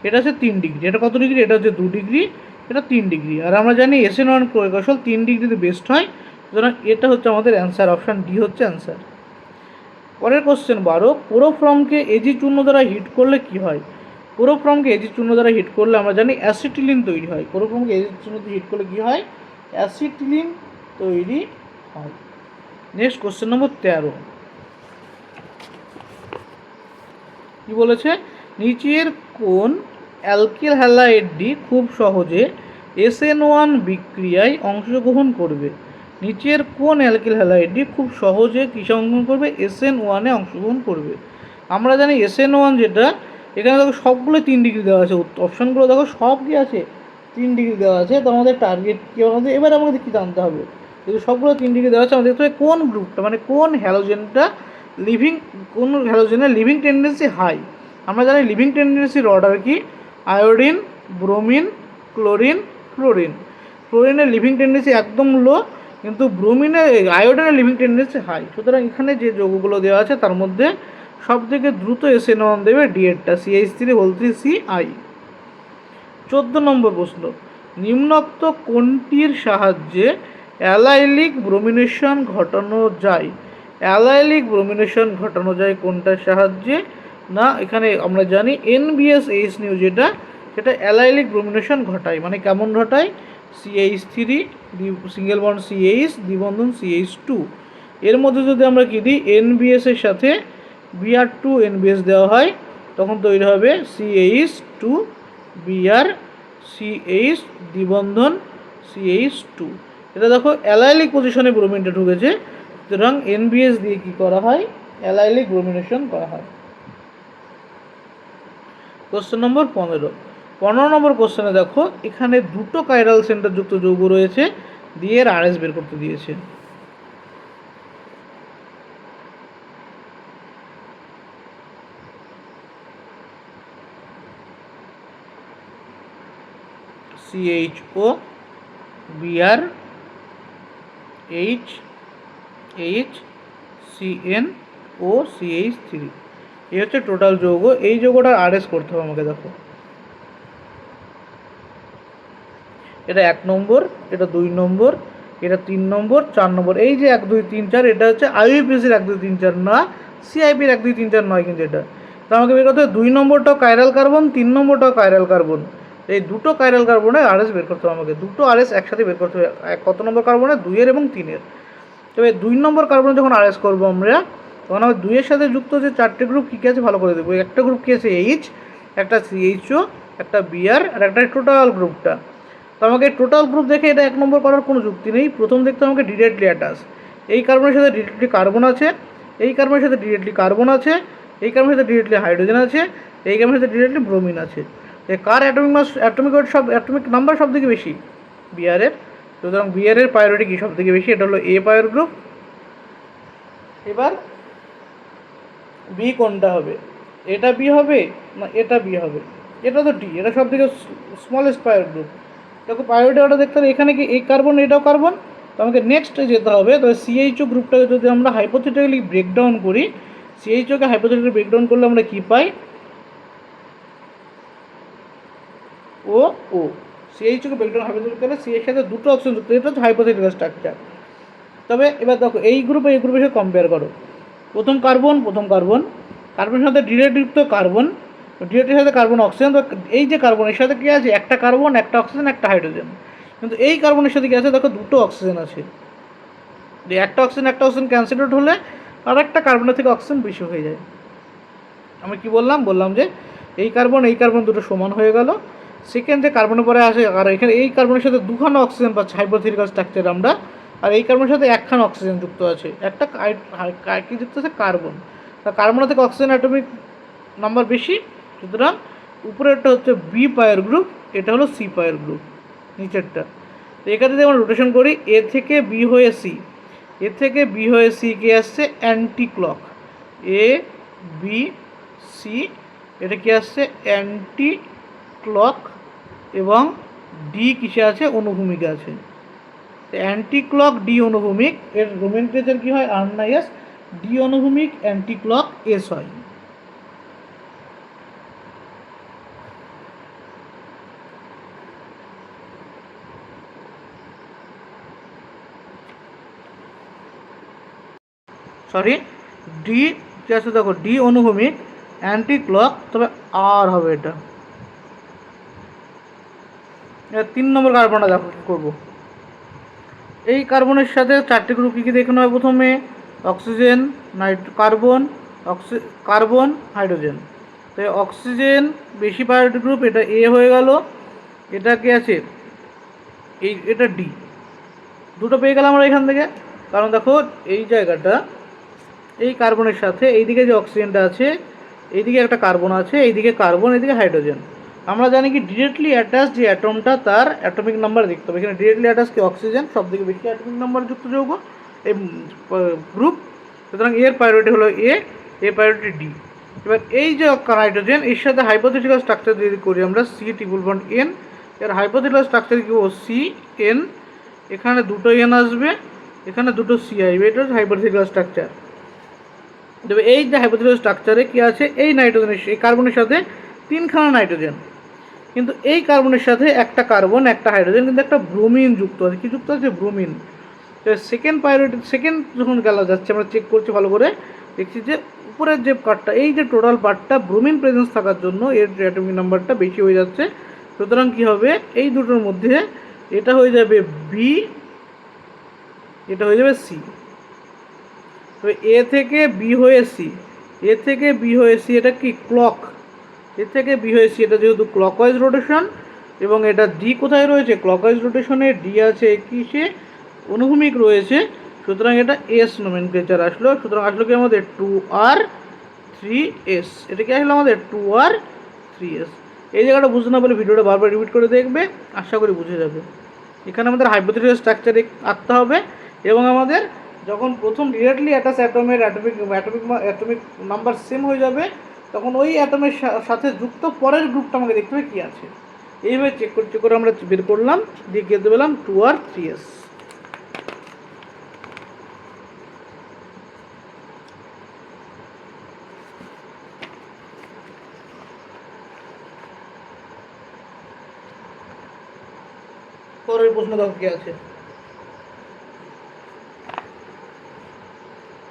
এটা হচ্ছে 3 ডিগ্রি, এটা কত ডিগ্রি, এটা হচ্ছে 2 ডিগ্রি, এটা 3 ডিগ্রি, আর আমরা জানি SN1 কৌশল 3 ডিগ্রিতে বেস্ট হয়, সুতরাং এটা হচ্ছে আমাদের অ্যান্সার, অপশান ডি হচ্ছে অ্যান্সার। পরের কোশ্চেন 12, ক্লোরোফর্মকে এজি চূর্ণ দ্বারা হিট করলে কি হয়? ক্লোরোফর্মকে এজি চূর্ণ দ্বারা হিট করলে আমরা জানি অ্যাসিটিলিন তৈরি হয়। ক্লোরোফর্মকে এজি চূর্ণ দিয়ে হিট করলে কী হয়? অ্যাসিটিলিন তৈরি হয়। নেক্সট কোশ্চেন নম্বর 13, কি বলেছে, নিচের কোন অ্যালকিল হ্যালাইডটি খুব সহজে SN1 বিক্রিয়ায় অংশগ্রহণ করবে? নিচের কোন অ্যালকিল হ্যালাইডটি খুব সহজে কিসে অংশগ্রহণ করবে? SN1-এ অংশগ্রহণ করবে। আমরা জানি SN1 যেটা, এখানে দেখো সবগুলো 3 ডিগ্রি দেওয়া আছে, অপশানগুলো দেখো সব কি আছে 3 ডিগ্রি দেওয়া আছে, তো আমাদের টার্গেট কী আমাদের, এবার আমাদের কী জানতে হবে, যদি সবগুলো 3 ডিগ্রি দেওয়া আছে আমাদের দেখতে হবে কোন গ্রুপটা, মানে কোন হ্যালোজেনটা লিভিং, কোন হ্যালোজেনের লিভিং টেন্ডেন্সি হাই। আমরা জানি লিভিং টেন্ডেন্সির অর্ডার কি, আয়োডিন, ব্রোমিন, ক্লোরিন, ফ্লোরিন। ফ্লোরিনের লিভিং টেন্ডেন্সি একদম লো, কিন্তু ব্রোমিনের আয়োডিনের লিভিং টেন্ডেন্সি হাই। সুতরাং এখানে যে যৌগগুলো দেওয়া আছে তার মধ্যে সবথেকে দ্রুত SN1 দেবে ডিএডটা, CH3CI। 14 নম্বর প্রশ্ন, নিম্নোক্ত কোনটির সাহায্যে অ্যালাইলিক ব্রোমিনেশন ঘটানো যায়? অ্যালাইলিক ব্রোমিনেশন ঘটানো যায় কোনটার সাহায্যে না, এখানে আমরা জানি NBSH নিউ যেটা, সেটা অ্যালাইলিক ব্রোমিনেশন ঘটায়, মানে কেমন ঘটায়, CH3 single bond CH দ্বিবন্ধন CH2, এর মধ্যে যদি আমরা কি দিই NBS এর সাথে Br2 NBS দেওয়া হয়, তখন তৈরি হবে CH2 Br CH দ্বিবন্ধন CH2। এটা দেখো অ্যালাইলিক পজিশনে ব্রোমিনটা ঢুকেছে, সুতরাং NBS দিয়ে কি করা হয়, অ্যালাইলিক ব্রোমিনেশন করা হয়। কোশ্চেন নম্বর 15 নম্বর কোশ্চেনে দেখো এখানে দুটো কাইরাল সেন্টার যুক্ত যৌগ রয়েছে, দিয়ে এর আরএস বের করতে দিয়েছে। CHO Br H H CnO CH3, এই হচ্ছে টোটাল যৌগ। এই যৌগটার আরএস করতে হবে আমাকে। দেখো এটা 1 নম্বর, এটা 2 নম্বর, এটা 3 নম্বর, 4 নম্বর। এই যে 1 2 3 4 এটা হচ্ছে আইইউপিএসির 1 2 3 4 না, সিআইপির 1 2 3 4 নয় কিন্তু এটা। তো আমাকে বের করতে হবে 2 নম্বরটাও কাইরাল কার্বন, 3 নম্বরটাও কাইরাল কার্বন। এই দুটো কাইরাল কার্বনের আরএস বের করতে হবে আমাকে, দুটো আরএস একসাথে বের করতে হবে। কত নম্বর কার্বনের? 2 এর এবং 3 এর। তবে 2 নম্বর কার্বনে যখন আরএস করবো আমরা, তখন আমরা 2 এর সাথে যুক্ত যে 4টে গ্রুপ কী কী আছে ভালো করে দেবো। একটা গ্রুপ কী আছে? এইচ, একটা সিএইচও, একটা বিআর, আর একটা টোটাল গ্রুপটা। তো আমাকে টোটাল গ্রুপ দেখে এটা 1 নম্বর করার কোনো যুক্তি নেই। প্রথম দেখতে আমাকে ডিরেক্টলি অ্যাটাচ। এই কার্বনের সাথে ডিরেক্টলি কার্বন আছে, এই কার্বনের সাথে ডিরেক্টলি কার্বন আছে, এই কার্বনের সাথে ডিরেক্টলি হাইড্রোজেন আছে, এই কার্বনের সাথে ডিরেক্টলি ব্রোমিন আছে। কার atomic mass, atomic weight, atomic number সব থেকে বেশি? বিআরের। সুতরাং বিআরের প্রায়োরিটি কি সব থেকে বেশি? এটা হলো এ পায়ের গ্রুপ। এবার বি কোনটা হবে? এটা বি হবে না এটা বি হবে? এটা তো ডি, এটা সব থেকে স্মলেস্ট পায়ের গ্রুপ। দেখো প্রায়োরিটি অর্ডার দেখতে হবে। এখানে কি এই কার্বন, এটাও কার্বন। তো আমাকে নেক্সটে যেতে হবে। তবে সিএইচও গ্রুপটাকে যদি আমরা হাইপোথেটিক্যালি ব্রেকডাউন করি, সিএইচওকে হাইপোথেটিক্যালি ব্রেকডাউন করলে আমরা কী পাই? ও ও সিএইচওকে ব্রেকডাউন হাইপোথেটিক্যালি করলে সি এর সাথে দুটো অক্সিজেন যুক্ত, এটা হচ্ছে হাইপোথেটিক্যাল স্ট্রাকচার। তবে এবার দেখো এই গ্রুপে এই গ্রুপের সাথে কম্পেয়ার করো। প্রথম কার্বন, কার্বনের সাথে ডিরেক্টযুক্ত কার্বন, ডিরেক্টের সাথে কার্বন অক্সিজেন। তো এই যে কার্বনের সাথে কী আছে? একটা কার্বন, একটা অক্সিজেন, একটা হাইড্রোজেন। কিন্তু এই কার্বনের সাথে কী আছে? দেখো দুটো অক্সিজেন আছে। একটা অক্সিজেন ক্যান্সেল আউট হলে আর একটা কার্বনের থেকে অক্সিজেন বেশি হয়ে যায়। আমি কি বললাম যে এই কার্বন দুটো সমান হয়ে গেল। সেকেন্ড যে কার্বনের পরে আসে, আর এখানে এই কার্বনের সাথে দুখানা অক্সিজেন পাচ্ছে হাইপোথেটিক্যাল স্ট্রাকচার আমরা, আর এই কার্বনের সাথে একখানা অক্সিজেন যুক্ত আছে, একটা কি যুক্ত আছে? কার্বন। তা কার্বনের থেকে অক্সিজেন অ্যাটমিক নাম্বার বেশি, সুতরাং উপরেরটা হচ্ছে বি পায়ের গ্রুপ, এটা হলো সি পায়ের গ্রুপ, নিচেরটা। তো এখানে যদি আমরা রোটেশন করি, এ থেকে বি হয়ে সি, এ থেকে বি হয়ে সি কে আসছে? Anti clock. A B C, এটা কি আসছে? Anti clock. এবং ডি কিসে আছে? অনুভূমিকে আছে। অ্যান্টি ক্লক ডি অনুভূমিক, এর নোমেনক্লেচার কী হয়? আর্নাইএস। ডি অনুভূমিক, অ্যান্টি ক্লক এস হয়। সরি, ডি কী আছে? দেখো ডি অনুভূমিক, অ্যান্টি ক্লক, তবে আর হবে এটা। 3 নম্বর কার্বনটা দেখো কী করবো। এই কার্বনের সাথে 4টে গ্রুপ কী কী দেখে নেওয়া প্রথমে? Oxygen, carbon, hydrogen. তো অক্সিজেন বেশি প্রায়োরিটি গ্রুপ, এটা এ হয়ে গেল। এটা কি আছে? এটা ডি। দুটো পেয়ে গেলাম আমরা এখান থেকে। কারণ দেখো এই জায়গাটা, এই কার্বনের সাথে এইদিকে যে অক্সিজেনটা আছে, এইদিকে একটা কার্বন আছে, এইদিকে কার্বন, এইদিকে হাইড্রোজেন। আমরা জানি কি ডিরেক্টলি অ্যাটাচ যে অ্যাটমটা তার অ্যাটমিক নাম্বার দেখতে হবে। এখানে ডিরেক্টলি অ্যাটাচ কি? অক্সিজেন, সব থেকে বেশি অ্যাটমিক নাম্বার যুক্ত যৌগ এই গ্রুপ। সুতরাং এর প্রায়োরিটি হলো এ প্রায়োরিটি ডি। এবার এই যে হাইড্রোজেন, এর সাথে হাইপোথেটিক্যাল স্ট্রাকচার যদি করি আমরা, সি ট্রিপল বন্ড এন, এর হাইপোথেটিক্যাল স্ট্রাকচার কি? ও সি এন, এখানে দুটো এন আসবে, এখানে দুটো সি আসবে, এটা হচ্ছে হাইপোথেটিক্যাল স্ট্রাকচার। তবে এই যে হাইপোথেটিক্যাল স্ট্রাকচারে কী আছে? এই নাইট্রোজেনের, এই কার্বনের সাথে 3খানা নাইট্রোজেন, কিন্তু এই কার্বনের সাথে একটা কার্বন, একটা হাইড্রোজেন, কিন্তু একটা ব্রোমিন যুক্ত আছে। কি যুক্ত আছে? ব্রোমিন। তো সেকেন্ড প্রায়োরিটি, সেকেন্ড যখন গেলা যাচ্ছে, আমরা চেক করছি ভালো করে, দেখছি যে উপরের যে পার্টটা, এই যে টোটাল পার্টটা ব্রোমিন প্রেজেন্স থাকার জন্য এর অ্যাটমিক নাম্বারটা বেশি হয়ে যাচ্ছে। সুতরাং কী হবে? এই দুটোর মধ্যে এটা হয়ে যাবে বি, এটা হয়ে যাবে সি। তো এ থেকে বি হয়ে সি, এ থেকে বি হয়ে সি, এটা কি? ক্লক। এ থেকে বি হয়ে সি, এটা যেহেতু ক্লকওয়াইজ রোটেশন, এবং এটা ডি কোথায় রয়েছে? ক্লকওয়াইজ রোটেশনে ডি আছে কিসে? অনুভূমিক রয়েছে। সুতরাং এটা এস নোমেনক্লেচার আসলো। সুতরাং আসলো কি আমাদের? 2r3s। এটা কি আসলো আমাদের? 2r3s। এই জায়গাটা বুঝতে না পারলে ভিডিওটা বারবার রিপিট করে দেখবে, আশা করি বুঝে যাবে। এখানে আমাদের হাইপোথেটিক্যাল স্ট্রাকচার আঁকতে হবে, এবং আমাদের যখন প্রথম ডিরেক্টলি অ্যাটাচ অ্যাটমের অ্যাটমিক নাম্বার সেম হয়ে যাবে, তখন ওই অ্যাটমের সাথে যুক্ত পরের গ্রুপটা আমাকে দেখতে হবে কী আছে। এইভাবে চেক করে আমরা বের করলাম, দিয়ে কেটে পেলাম 2r3s। পরের প্রশ্ন দেখো কি আছে,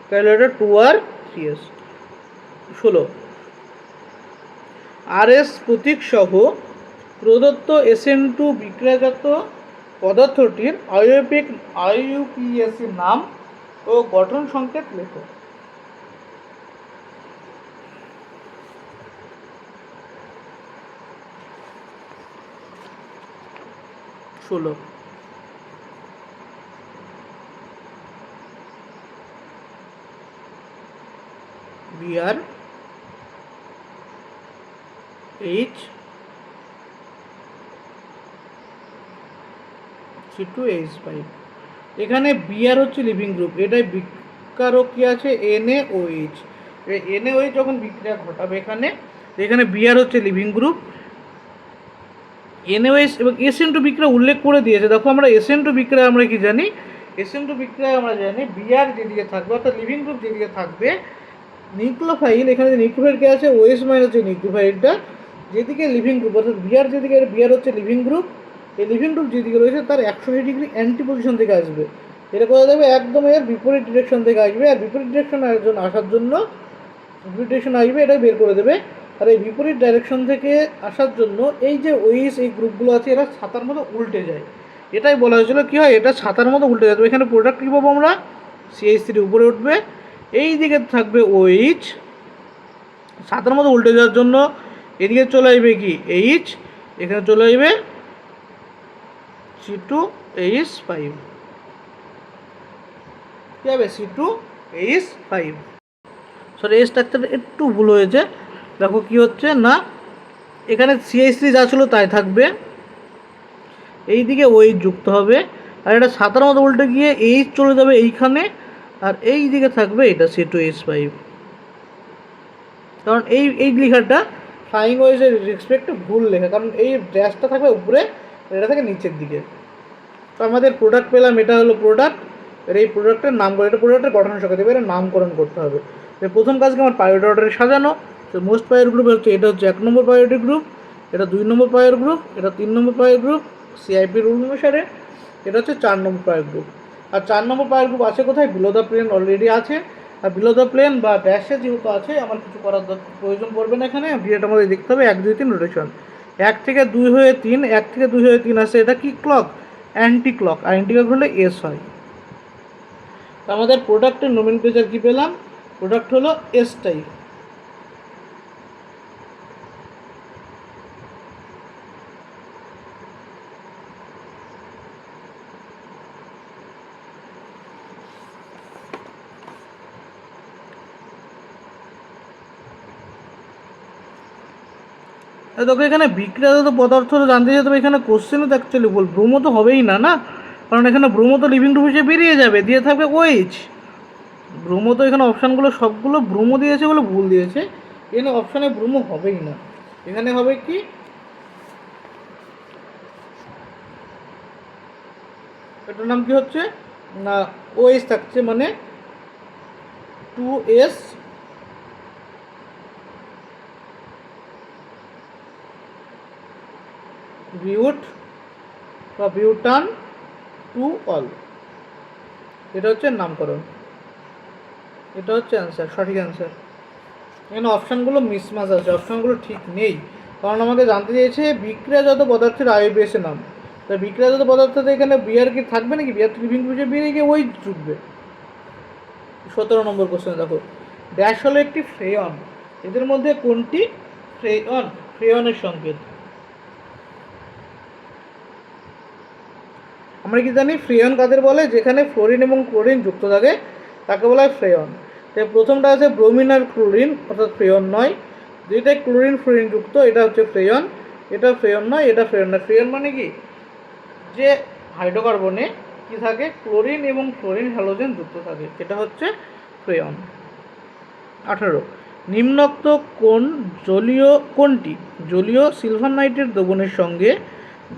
ক্যালকুলেটর 2R3S। 16 RS প্রতীক সহ প্রদত্ত SN2 বিক্রিয়াজাত পদার্থটির IUPAC নাম ও গঠন সংকেত লেখো। ষোলো BR H C2H5। এখানে বিআর হচ্ছে লিভিং গ্রুপ, এটাই বিকারক কি আছে NaOH। NaOH যখন বিক্রিয়া ঘটাবে এখানে বিআর হচ্ছে লিভিং গ্রুপ, NaOH এবং SN2 বিক্রিয়া উল্লেখ করে দিয়েছে। দেখো আমরা SN2 বিক্রিয়া আমরা কি জানি, SN2 বিক্রিয়া আমরা জানি বিআর যেদিকে থাকবে অর্থাৎ লিভিং গ্রুপ যেদিকে থাকবে, নিউক্লিওফাইল এখানে যে নিউক্লিওফাইল কে আছে OH মাইনাস যে নিউক্লিওফাইলটা যেদিকে লিভিং গ্রুপ অর্থাৎ বিআর যেদিকে, বিআর হচ্ছে লিভিং গ্রুপ, এই লিভিং গ্রুপ যেদিকে রয়েছে তার 180 অ্যান্টি পজিশন থেকে আসবে। এটা কোথায় যাবে, একদম এর বিপরীত ডিরেকশন থেকে আসবে। আর বিপরীত ডিরেকশন আসার জন্য বিপরীত ডিরেকশন আসবে, এটাই বের করে দেবে। আর এই বিপরীত ডাইরেকশন থেকে আসার জন্য এই যে OH এই গ্রুপগুলো আছে এরা ছাতার মতো উল্টে যায়, এটাই বলা হয়েছিল কি হয়, এটা ছাতার মতো উল্টে যাবে। এখানে প্রোডাক্ট কী পাবো আমরা, CH3 উপরে উঠবে, এই দিকে থাকবে OH, ছাতার মতো উল্টে যাওয়ার জন্য এদিকে চলে আসবে কি H, এখানে চলে আসবে C2H5, কী হবে C2H5। সরি এই স্ট্রাকচারটা একটু ভুল হয়েছে, দেখো কি হচ্ছে না, এখানে CH3 যা ছিল তাই থাকবে, এই দিকে OH যুক্ত হবে, আর এটা ছাতার মতো উল্টে গিয়ে H চলে যাবে এইখানে, আর এই দিকে থাকবে এটা C2H5। কারণ এই লেখাটা ফ্লাইং ওয়েজের রেসপেক্টে ভুল লেখা, কারণ এই ড্যাশটা থাকবে উপরে, এটা থাকে নিচের দিকে। তো আমাদের প্রোডাক্ট পেলাম, এটা হলো প্রোডাক্ট, এর এই প্রোডাক্টের নাম করে, এটা প্রোডাক্টের গঠন সংখ্যা দেবে, এটা নামকরণ করতে হবে। প্রথম কাজকে আমার প্রায়োরিটি অর্ডারে সাজানো। তো মোস্ট প্রায়োরিটি গ্রুপ হচ্ছে, এটা হচ্ছে 1 নম্বর প্রায়োরিটি গ্রুপ, এটা 2 নম্বর প্রায়োরিটি গ্রুপ, এটা 3 নম্বর প্রায়োরিটি গ্রুপ CIP রুল অনুসারে, এটা হচ্ছে 4 নম্বর প্রায়োরিটি গ্রুপ। আর 4 নম্বর প্রায়োরিটি গ্রুপ আছে কোথায়, বিলো দ্য প্লেন অলরেডি আছে, আর বিলো দ্য প্লেন বা ড্যাশে যেহেতু আছে আমার কিছু করার প্রয়োজন পড়বে না। এখানে বিয়েটা আমাদের দেখতে হবে 1 2 3 রোটেশন, 1 থেকে 2 হয়ে 3, 1 থেকে 2 হয়ে 3 আসে, এটা কি ক্লক, অ্যান্টি ক্লক, আর অ্যান্টি ক্লক হলে S হয়। তো আমাদের প্রোডাক্টের নোমেনক্লেচার কি পেলাম, প্রোডাক্ট হলো S টাইপ। তোকে এখানে বিক্রিয়াজাত পদার্থ জানতে চাই, তবে এখানে কোশ্চেনও তো অ্যাকচুয়ালি বল ব্রোমো তো হবেই না, কারণ এখানে ব্রোমো তো লিভিং গ্রুপ হিসেবে বেরিয়ে যাবে, দিয়ে থাকবে OH। ব্রোমো তো এখানে অপশানগুলো সবগুলো ব্রোমো দিয়েছে বলে ভুল দিয়েছে, এখানে অপশানে ব্রোমো হবেই না, এখানে হবে কি এটার নাম কি হচ্ছে না OH থাকছে, মানে 2S বিউট বা বিউটান 2 অল, এটা হচ্ছে নামকরণ, এটা হচ্ছে অ্যান্সার, সঠিক অ্যান্সার। এখানে অপশানগুলো মিসম্যাচ আছে, অপশানগুলো ঠিক নেই, কারণ আমাকে জানতে চেয়েছে বিক্রিয়াজাত পদার্থের IUPAC নাম। তাই বিক্রিয়াজাত পদার্থতে এখানে বিয়ার কি থাকবে নাকি, বিয়ার লিভিং গ্রুপে বেরিয়ে গিয়ে ওই ঢুকবে। 17 নম্বর কোশ্চেন দেখো, ড্যাশ হলো একটি ফ্রেয়ন, এদের মধ্যে কোনটি ফ্রেয়ন, ফ্রেয়নের সংকেত। আমরা কি জানি ফ্রেয়ন কাদের বলে, যেখানে ফ্লোরিন এবং ক্লোরিন যুক্ত থাকে তাকে বলা হয় ফ্রেয়ন। তাই প্রথমটা আছে ব্রোমিন আর ক্লোরিন, অর্থাৎ ফ্রেয়ন নয়। যেটাই ক্লোরিন ফ্লোরিন যুক্ত এটা হচ্ছে ফ্রেয়ন, এটা ফ্রেয়ন নয়, এটা ফ্রেয়ন নয়। ফ্রেয়ন মানে কি, যে হাইড্রোকার্বনে কি থাকে, ক্লোরিন এবং ফ্লোরিন হ্যালোজেন যুক্ত থাকে, এটা হচ্ছে ফ্রেয়ন। 18 নিম্নোক্ত কোনটি জলীয় সিলভার নাইট্রেট দ্রবণের সঙ্গে,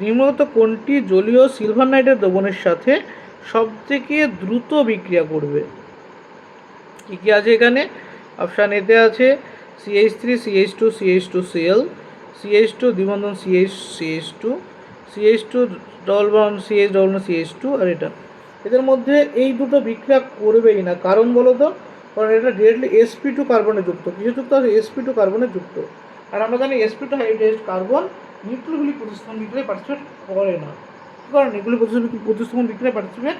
নিম্নোক্ত কোনটি জলীয় সিলভার নাইট্রেট দ্রবণের সাথে সবথেকে দ্রুত বিক্রিয়া করবে। কী কী আছে এখানে, অপশান এতে আছে CH3 CH2 CH2Cl, CH2 দ্বিবন্ধন CH CH2, CH2 double bond CH double bond CH2, আর এটা এদের মধ্যে এই দুটো বিক্রিয়া করবেই না। কারণ বলো তো, কারণ এটা ডিরেক্টলি sp2 কার্বনে যুক্ত। কিছু যুক্ত আছে sp2 কার্বনে যুক্ত, আর আমরা জানি sp2 হাইড্রোজেন কার্বন নিউক্লিওফিলিক প্রতিস্থাপন বিক্রিয়ায় পার্টিসিপেট করে না। কারণ নিউক্লিওফিলিক প্রতিস্থাপন বিক্রিয়ায় পার্টিসিপেট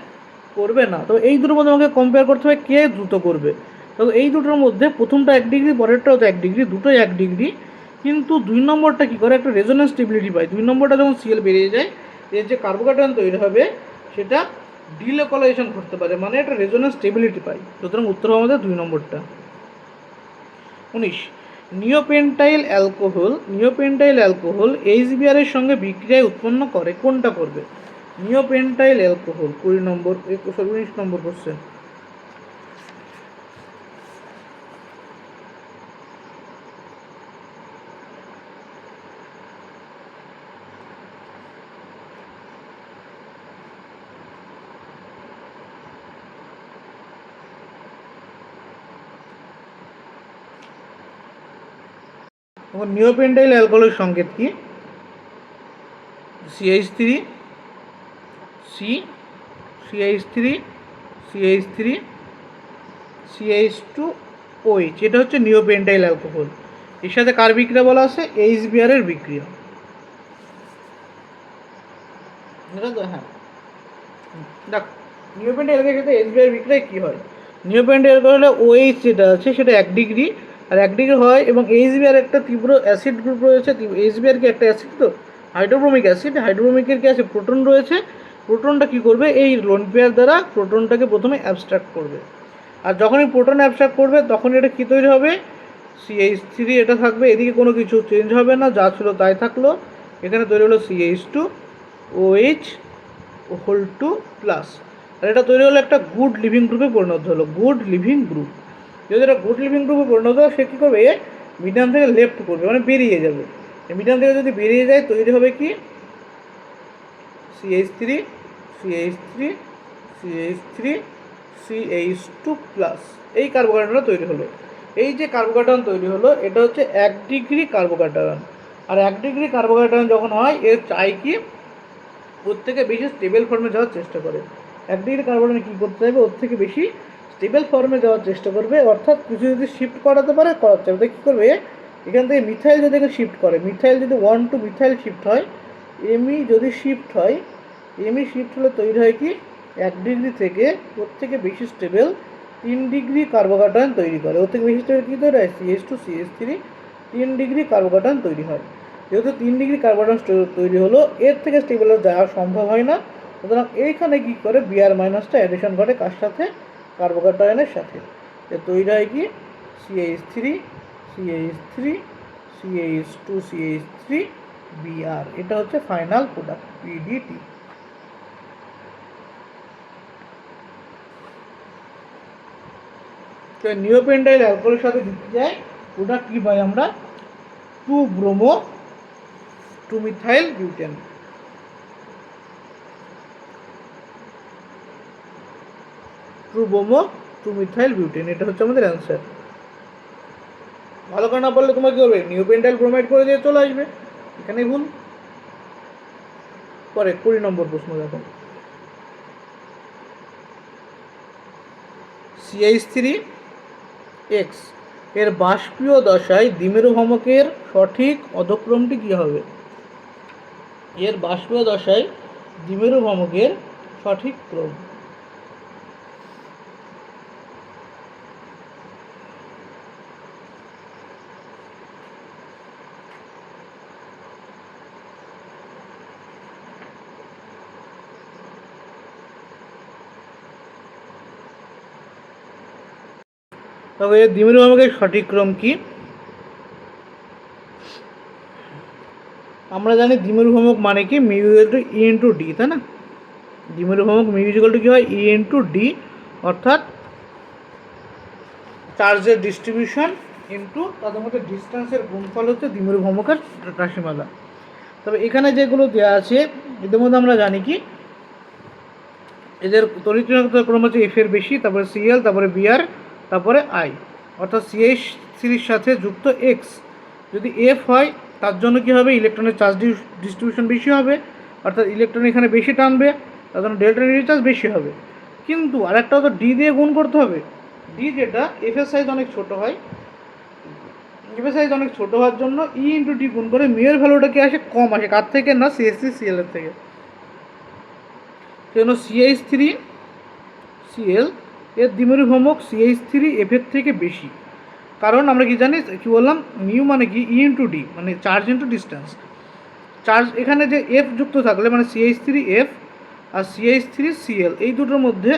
করবে না। তো এই দুটোর মধ্যে আমাকে কম্পেয়ার করতে হবে কে দ্রুত করবে। তো এই দুটোর মধ্যে প্রথমটা 1 ডিগ্রি, পরেরটাও তো 1 ডিগ্রি, দুটোই 1 ডিগ্রি। কিন্তু 2 নম্বরটা কী করে, একটা রেজোন্যান্স স্টেবিলিটি পায়। 2 নম্বরটা যখন সিএল বেরিয়ে যায়, এর যে কার্বোকার্বন তৈরি হবে সেটা ডিলোকালাইজেশন করতে পারে, মানে একটা রেজোন্যান্স স্টেবিলিটি পায়। সুতরাং উত্তর হবে আমাদের 2 নম্বরটা। 19, নিওপেন্টাইল অ্যালকোহল HBr এর সঙ্গে বিক্রিয়ায় উৎপন্ন করে, কোনটা করবে? নিওপেন্টাইল অ্যালকোহল 20 নম্বর, 19 নম্বর কোশ্চেন। তখন নিওপেন্টাইল অ্যালকোহলের সংকেত কি? CH3 C CH3 CH3 CH2 OH, এটা হচ্ছে নিওপেন্টাইল অ্যালকোহল। এর সাথে কার বিক্রিয়া বলা আছে? HBr এর বিক্রিয়া। হ্যাঁ, দেখ নিওপেন্টাইল অ্যালকোহলের সাথে HBr বিক্রিয়া কী হয়? নিওপেন্টাইল অ্যালকোহলে OH যেটা আছে সেটা 1 ডিগ্রি, আর 1 ডিগ্রি হয়, এবং HBr একটা তীব্র অ্যাসিড গ্রুপ রয়েছে। HBr কি একটা অ্যাসিড, তো হাইড্রোব্রোমিক অ্যাসিড। হাইড্রোব্রোমিকের কি আছে? প্রোটন রয়েছে। প্রোটনটা কি করবে? এই লোন পেয়ার দ্বারা প্রোটনটাকে প্রথমে অ্যাবস্ট্রাক্ট করবে, আর যখনই প্রোটন অ্যাবস্ট্রাক্ট করবে তখন এটা কী তৈরি হবে? CH3 এটা থাকবে, এদিকে কোনো কিছু চেঞ্জ হবে না, যা ছিল তাই থাকলো। এখানে তৈরি হলো CH2 OH হোল 2 প্লাস, আর এটা তৈরি হলো একটা গুড লিভিং গ্রুপে পরিণত হলো, গুড লিভিং গ্রুপ। যদি এটা গুড লিভিং গ্রুপে পরিণত হয়, সে কী করবে? মিডিয়াম থেকে লেফট করবে, মানে বেরিয়ে যাবে। মিডিয়াম থেকে যদি বেরিয়ে যায় তৈরি হবে কি? CH3 CH3 CH3 CH2 plus, এই কার্বোকার্বনটা তৈরি হলো। এই যে কার্বোকার্বন তৈরি হলো এটা হচ্ছে 1 ডিগ্রি কার্বোকার্বন, আর 1 ডিগ্রি কার্বোকার্বন যখন হয় এর চাই কি? ওর থেকে বেশি স্টেবল ফর্মে যাওয়ার চেষ্টা করে। 1 ডিগ্রি কার্বোকার্বন কী করতে চাইবে? ওর থেকে বেশি স্টেবল ফর্মে যাওয়ার চেষ্টা করবে, অর্থাৎ কিছু যদি শিফট করাতে পারে করাতে চাইবে। কী করবে? এখান থেকে মিথাইল যদি শিফট করে, মিথাইল যদি 1 to মিথাইল শিফট হয়, এমই যদি শিফট হয়, এমই শিফট হলে তৈরি হয় কি? 1 ডিগ্রি থেকে ওর থেকে বেশি স্টেবল 3 ডিগ্রি কার্বোকার্বন তৈরি করে। ওর থেকে বেশি স্টেবল কী তৈরি হয়? CH2 CH3 3 ডিগ্রি কার্বোকার্বন তৈরি হয়। যেহেতু 3 ডিগ্রি কার্বোকার্বন তৈরি হলো, এর থেকে স্টেবল যাওয়া সম্ভব হয় না। সুতরাং এইখানে কী করে? Br মাইনাসটা অ্যাডিশন করে কার সাথে? কার্বোকার্বনের সাথে। তৈরি হয় কি? CH3 CH3 CH2 CH3 Br, এটা হচ্ছে ফাইনাল প্রোডাক্ট PDT। তো নিওপেন্টাইল অ্যালকোহলের সাথে দিতে যায় প্রোডাক্ট কী পাই আমরা? 2 bromo 2 methyl butane. Two bromo 2 methyl butane, এটা হচ্ছে আমাদের অ্যান্সার। ভালো করে না বললে তোমার কী হবে? নিওপেন্টাইল ব্রোমাইড করে দিয়ে চলে আসবে, এখানেই ভুল। পরে 20 নম্বর প্রশ্ন দেখো। CH3X এর বাষ্পীয় দশায় দ্বিমেরু ভ্রামকের সঠিক অধক্রমটি কী হবে? এর বাষ্পীয় দশায় দ্বিমেরু ভ্রামকের সঠিক ক্রম। তবে এর দ্বিমেরু ভ্রামকের সঠিক ক্রম কি? আমরা জানি দ্বিমেরু ভ্রামক মানে কি? Mu equal to E into D, তাই না? দ্বিমেরু ভ্রামক মিউ ইকুয়াল টু কী হয়? ই ইন্টু ডি, অর্থাৎ চার্জের ডিস্ট্রিবিউশন ইন্টু তাদের মধ্যে ডিস্টেন্সের গুণফল হচ্ছে দ্বিমেরু ভ্রামকের রাশিমালা। তবে এখানে যেগুলো দেওয়া আছে এদের মধ্যে আমরা জানি কি এদের তড়িৎচুম্বকত্ব ক্রম হচ্ছে এফ এর বেশি, তারপরে সিএল, তারপরে বিআর, তারপরে আই, অর্থাৎ CH3 সাথে যুক্ত এক্স যদি এফ হয় তার জন্য কী হবে? ইলেকট্রনের চার্জ ডিস্ট্রিবিউশন বেশি হবে, অর্থাৎ ইলেকট্রন এখানে বেশি টানবে, তার জন্য ডেল্টা নেগেটিভ চার্জ বেশি হবে। কিন্তু আরেকটা তো ডি দিয়ে গুণ করতে হবে। ডি যেটা এফের সাইজ অনেক ছোটো হয়, এফের সাইজ অনেক ছোটো হওয়ার জন্য ই ইন্টু ডি গুণ করে মিউর ভ্যালুটা কি আসে, কম আসে। কার থেকে না, সিএস3 সিএল এর থেকে। সেজন্য সিএইচ3 সিএল এর দ্বিমেরু ভ্রামক সিএইচ3 এফের থেকে বেশি। কারণ আমরা কি জানি, কি বললাম, মিউ মানে কি, ই ইন্টু ডি মানে চার্জ ইন্টু ডিস্টেন্স। চার্জ এখানে যে এফ যুক্ত থাকলে মানে সিএইচ3 এফ আর সিএইচ3 সিএল, এই দুটোর মধ্যে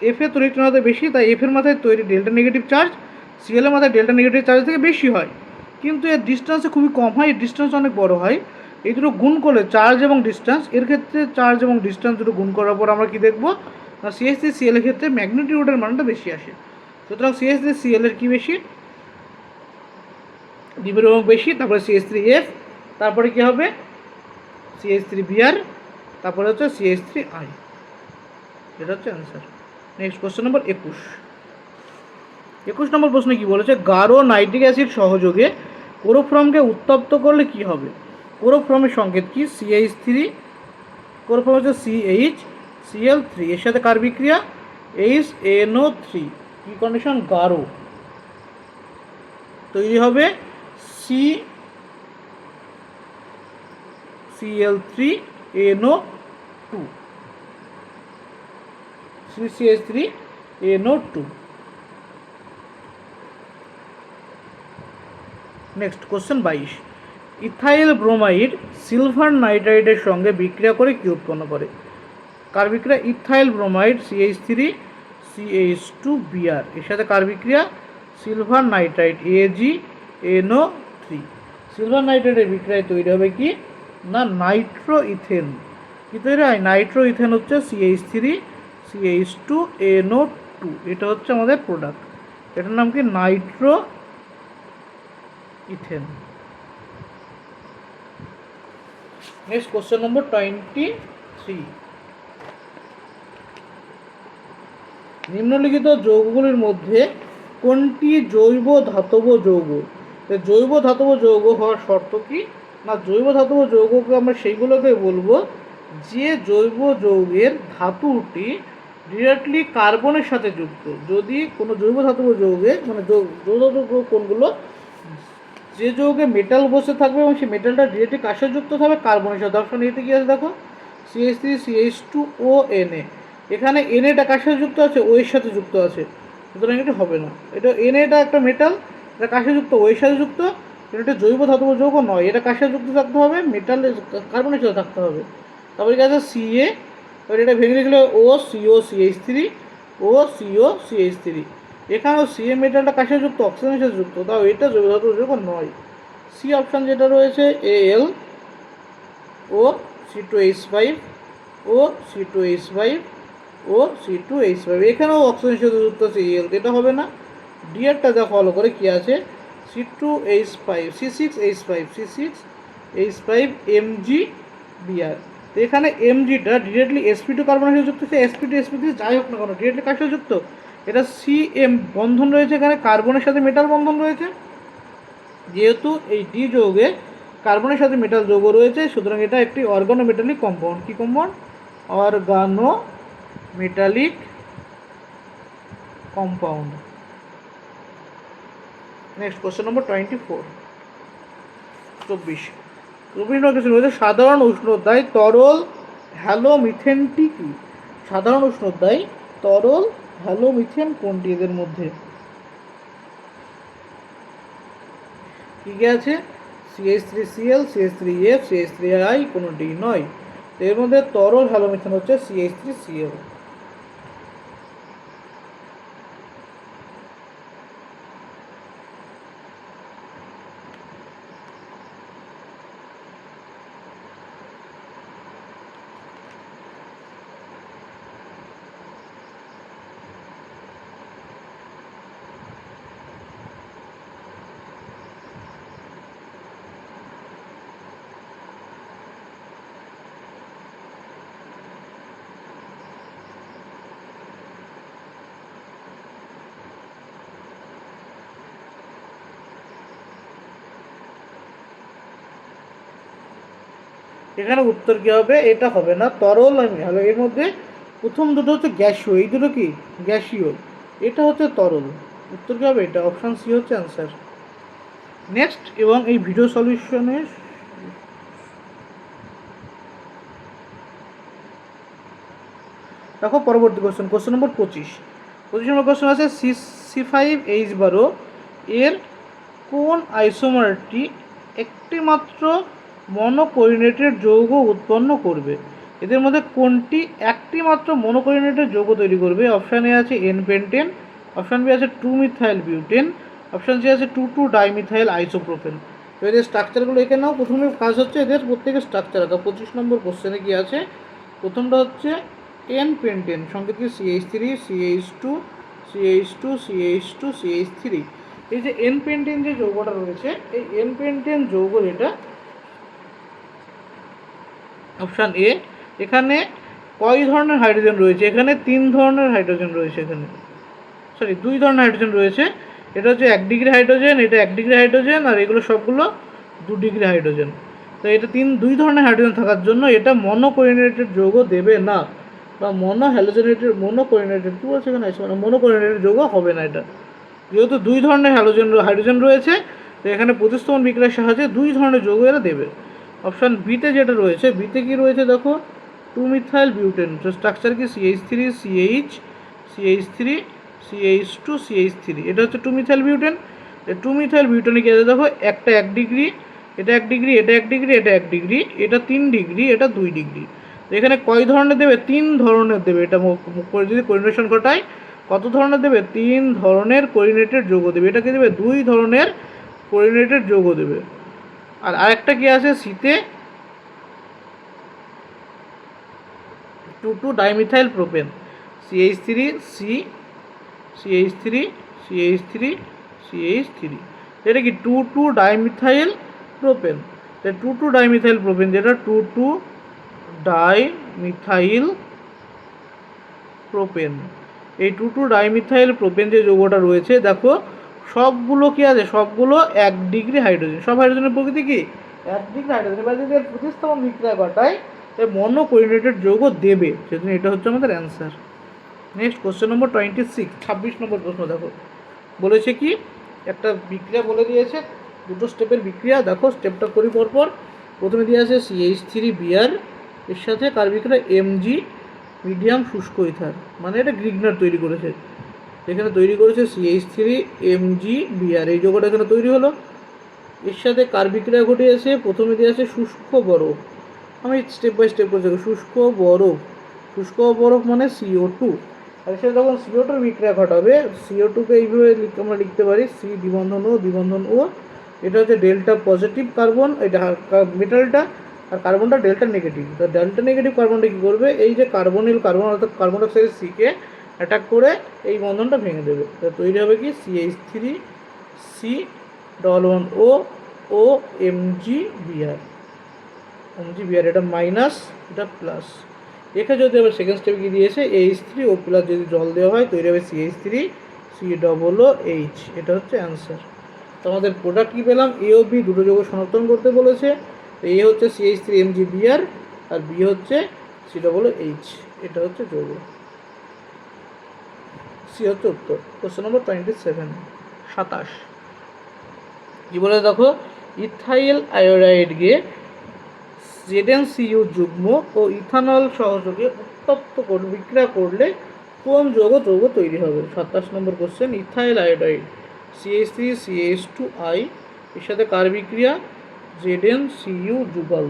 এফ এর তড়িৎচুম্বকত্ব বেশি, তাই এফের মাথায় তৈরি ডেল্টা নেগেটিভ চার্জ সিএল এর মাথায় ডেল্টা নেগেটিভ চার্জ থেকে বেশি হয়। কিন্তু এর ডিস্টেন্সে খুবই কম হয়, এর ডিস্টেন্স অনেক বড় হয়। এই দুটো গুণ করলে চার্জ এবং ডিস্টেন্স, এর ক্ষেত্রে চার্জ এবং ডিস্টেন্স দুটো গুণ করার পর আমরা কি দেখবো না, সিএইচ3 সিএল এর ক্ষেত্রে ম্যাগনিটিউডের মানটা বেশি আসে। সুতরাং সিএইচ3 সিএল এর কি বেশি, দ্বিমেরু ভ্রামক বেশি, তারপরে সিএইচ3 এফ, তারপরে কি হবে সিএইচ3 বিআর, তারপরে হচ্ছে সিএইচ3 আই। এটা হচ্ছে অ্যান্সার। নেক্সট কোশ্চেন নম্বর 21। 21 নম্বর প্রশ্নে কি বলেছে, গাঢ় নাইট্রিক অ্যাসিড সহযোগে ক্লোরোফর্মকে উত্তপ্ত করলে কি হবে। ক্লোরোফর্মের সংকেত কি, সিএইচ3, ক্লোরোফর্ম হচ্ছে সিএইচ সিএল3, এর সাথে কার বিক্রিয়া, HNO3, কি কন্ডিশন, গাঢ়, তৈরি হবে CCl3NO2, CCH3NO2। Next question 22। Ethyl bromide silver নাইট্রাইটের সঙ্গে বিক্রিয়া করে কি উৎপন্ন করে। কার বিক্রিয়া, ইথাইল ব্রোমাইড CH3CH2Br, এর সাথে কার বিক্রিয়া, সিলভার নাইট্রাইট AgNO3। সিলভার নাইট্রাইটের বিক্রিয়ায় তৈরি হবে কি না, নাইট্রো ইথেন। কী তৈরি হয়, নাইট্রো ইথেন হচ্ছে CH3CH2NO2, এটা হচ্ছে আমাদের প্রোডাক্ট। এটার নাম কি, nitro ethane. Next question number 23। নিম্নলিখিত যৌগগুলির মধ্যে কোনটি জৈব ধাতব যৌগ। জৈব ধাতব যৌগ হওয়ার শর্ত কি না, জৈব ধাতব যৌগকে আমরা সেইগুলোকে বলবো যে জৈব যৌগের ধাতুটি ডিরেক্টলি কার্বনের সাথে যুক্ত। যদি কোনো জৈব ধাতব যৌগে মানে যৌগ কোনগুলো, যে যৌগে মেটাল বসে থাকবে এবং সেই মেটালটা ডিরেক্টলি কার সাথে যুক্ত থাকবে, কার্বনের সাথে। অপশন এতে কি আছে দেখো, CH3CH2ONA, এখানে এনএটা কার সাথে যুক্ত আছে, ও এর সাথে যুক্ত আছে, সুতরাং এটা হবে না। এটা এনএটা একটা মেটাল, এটা কার সাথে যুক্ত, ও এর সাথে যুক্ত, এটা জৈব ধাতব যৌগ নয়। এটা কার সাথে যুক্ত থাকতে হবে, মেটাল কার্বনের সাথে থাকতে হবে। তারপরে কি আছে সিএ, এবার এটা ভেঙে লিখলে OCO CH3, এখানেও সিএ মেটালটা কার সাথে যুক্ত, অক্সিজেনের সাথে যুক্ত, তাও এটা জৈব ধাতব যৌগ নয়। সি অপশান যেটা রয়েছে AL ও C2H5 ও C2H5 ও C2H5, এখানেও অক্সিজেনের সাথে যুক্ত আছে EL, এটা হবে না। ডিআরটা যা ফলো করে কি আছে, C2H5 C6H5 MgBr, তো এখানে এমজিটা ডিরেক্টলি sp2 কার্বনের সাথে যুক্ত আছে, sp2 যাই হোক না কেন ডিরেক্টলি কার সাথে যুক্ত, এটা CM বন্ধন রয়েছে, এখানে কার্বনের সাথে মেটাল বন্ধন রয়েছে। যেহেতু এই ডি যৌগে কার্বনের সাথে মেটাল যৌগ রয়েছে, সুতরাং এটা একটি অর্গানোমেটালিক কম্পাউন্ড। কি compound, organometallic compound. Next question নম্বর 24। 24 নম্বর কোশ্চেন রয়েছে, সাধারণ উষ্ণতায় তরল হ্যালোমিথেনটি কি। সাধারণ উষ্ণতায় তরল হ্যালোমিথেন কোনটি, এদের মধ্যে কি কি আছে, CH3Cl CH3F CH3I, কোনোটি নয়। এর মধ্যে তরল হ্যালোমিথেন হচ্ছে CH3Cl। এখানে উত্তর কী হবে? এটা হবে না, তরল হ্যালো। এর মধ্যে প্রথম দুটো হচ্ছে গ্যাসীয়, এই দুটো কি গ্যাসীয়, এটা হচ্ছে তরল। উত্তর কী হবে? এটা অপশান সি হচ্ছে অ্যান্সার। নেক্সট, এবং এই ভিডিও সলিউশনে দেখো পরবর্তী কোশ্চেন নম্বর 25 নম্বর কোশ্চেন আছে C5H12 এর কোন আইসোমারটি একটি মাত্র মনোকোরিনেটেড যৌগ উৎপন্ন করবে? এদের মধ্যে কোনটি একটি মাত্র মনোকোরিনেটেড যৌগ তৈরি করবে? অপশান এ আছে এন পেন্টেন, অপশান বি আছে 2-মিথাইল বিউটেন, অপশান সি আছে 2,2-ডাইমিথাইল আইসোপ্রোপেন। তো এদের স্ট্রাকচারগুলো এখানে নাও। প্রথমে কাজ হচ্ছে এদের প্রত্যেকের স্ট্রাকচার আঁকা। 25 নম্বর কোশ্চেনে কি আছে? প্রথমটা হচ্ছে এন পেন্টেন, সংকেত কি CH3 CH2 CH2 CH2 CH3। এই যে এন পেন্টেন যে যৌগটা রয়েছে, এই এন পেন্টেন যৌগ যেটা অপশান এ, এখানে কয় ধরনের হাইড্রোজেন রয়েছে? এখানে 3 ধরনের হাইড্রোজেন রয়েছে, এখানে 2 ধরনের হাইড্রোজেন রয়েছে। এটা হচ্ছে 1 ডিগ্রি হাইড্রোজেন, এটা 1 ডিগ্রি হাইড্রোজেন, আর এগুলো সবগুলো 2 ডিগ্রি হাইড্রোজেন। তো এটা 2 ধরনের হাইড্রোজেন থাকার জন্য এটা মনোকোরিনেটেড যৌগ দেবে না, বা মনোকোরিনেটেড কী বলছে এখানে, মনোকোরিনেটেড যৌগ হবে না এটা। যেহেতু 2 ধরনের হাইড্রোজেন রয়েছে, তো এখানে প্রতিস্থাপন বিক্রিয়ার সাহায্যে 2 ধরনের যৌগ এরা দেবে। অপশান বিতে যেটা রয়েছে, বিতে কি রয়েছে দেখো, 2-মিথাইল বিউটেন, তো স্ট্রাকচার কি CH3 CH CH3 CH2 CH3। এটা হচ্ছে 2-মিথাইল বিউটেন। এই 2-মিথাইল বিউটেনে কি আছে দেখো, একটা 1 ডিগ্রি, এটা 1 ডিগ্রি, এটা 1 ডিগ্রি, এটা 1 ডিগ্রি, এটা 3 ডিগ্রি, এটা 2 ডিগ্রি। তো এখানে কয় ধরনের দেবে? 3 ধরনের দেবে। এটা যদি কোরিনেশন ঘটায় কত ধরনের দেবে? 3 ধরনের কোরিনেটেড যৌগ দেবে। এটাকে দেবে 2 ধরনের কোরিনেটেড যৌগ দেবে। আর আরেকটা কি আছে সিতে, 2,2-ডাইমিথাইল propane, CH3 C CH3 CH3 CH3। এটা কি 2,2-ডাইমিথাইল প্রোপেন। 2,2-ডাইমিথাইল প্রোপেন যেটা 2,2-ডাইমিথাইল প্রোপেন, এই 2,2-ডাইমিথাইল প্রোপেন যে যৌগটা রয়েছে দেখো, সবগুলো কি আছে? সবগুলো 1 ডিগ্রি হাইড্রোজেন। সব হাইড্রোজেনের প্রকৃতি কি 1 ডিগ্রি হাইড্রোজেন। এবার যদি এর প্রতিস্থাপন বিক্রিয়া ঘটায় মনোকোরিনেটেড যৌগ দেবে, সেজন্য এটা হচ্ছে আমাদের অ্যান্সার। নেক্সট কোশ্চেন নম্বর 26 26 নম্বর প্রশ্ন দেখো, বলেছে কি একটা বিক্রিয়া বলে দিয়েছে, 2টো স্টেপের বিক্রিয়া। দেখো স্টেপটা করি পরপর। প্রথমে দিয়ে আছে CH3 Br, এর সাথে কার বিক্রিয়া Mg মিডিয়াম শুষ্ক ইথার, মানে এটা গ্রিগনার তৈরি করেছে। এখানে তৈরি করেছে CH3MgBr, এই যৌগটা এখানে তৈরি হলো। এর সাথে কার বিক্রিয়া ঘটিয়েছে? প্রথমে দিয়ে আছে শুষ্ক বরফ। আমি স্টেপ বাই স্টেপ করে দেখো। শুষ্ক বরফ মানে CO2, আর এর সাথে যখন CO2 বিক্রিয়া ঘটাবে, CO2কে এইভাবে আমরা লিখতে পারি C দ্বিবন্ধন ও, এটা হচ্ছে ডেল্টা পজিটিভ কার্বন, এটা মেটালটা, আর কার্বনটা ডেল্টা নেগেটিভ। তো ডেল্টা নেগেটিভ কার্বনটা কী করবে? এই যে কার্বন অর্থাৎ কার্বন ডাইঅক্সাইড সিকে অ্যাটাক করে এই বন্ধনটা ভেঙে দেবে। তো তৈরি হবে কি CH3C11O ও MgBr, এটা মাইনাস, এটা প্লাস। এখানে যদি আবার সেকেন্ড স্টেপে কি দিয়েছে H3O প্লাস, যদি জল দেওয়া হয় তৈরি হবে CH3COOH, এটা হচ্ছে অ্যান্সার। তো আমাদের প্রোডাক্ট কী পেলাম? A ও B দুটো যৌগ শনাক্তন করতে বলেছে। তো A হচ্ছে CH3MgBr, আর B হচ্ছে COOH, এটা হচ্ছে যৌগ। সি হচ্ছে উত্তর। কোশ্চেন নম্বর 27 কি বলে দেখো, ইথাইল আয়োডাইডকে ZnCu যুগ্ম ও ইথানল সহযোগে উত্তপ্ত বিক্রিয়া করলে কোন যৌগ তৈরি হবে? 27 নম্বর কোশ্চেন। ইথাইল আয়োডাইড CH3CH2I, এর সাথে কার বিক্রিয়া? ZnCu যুগল।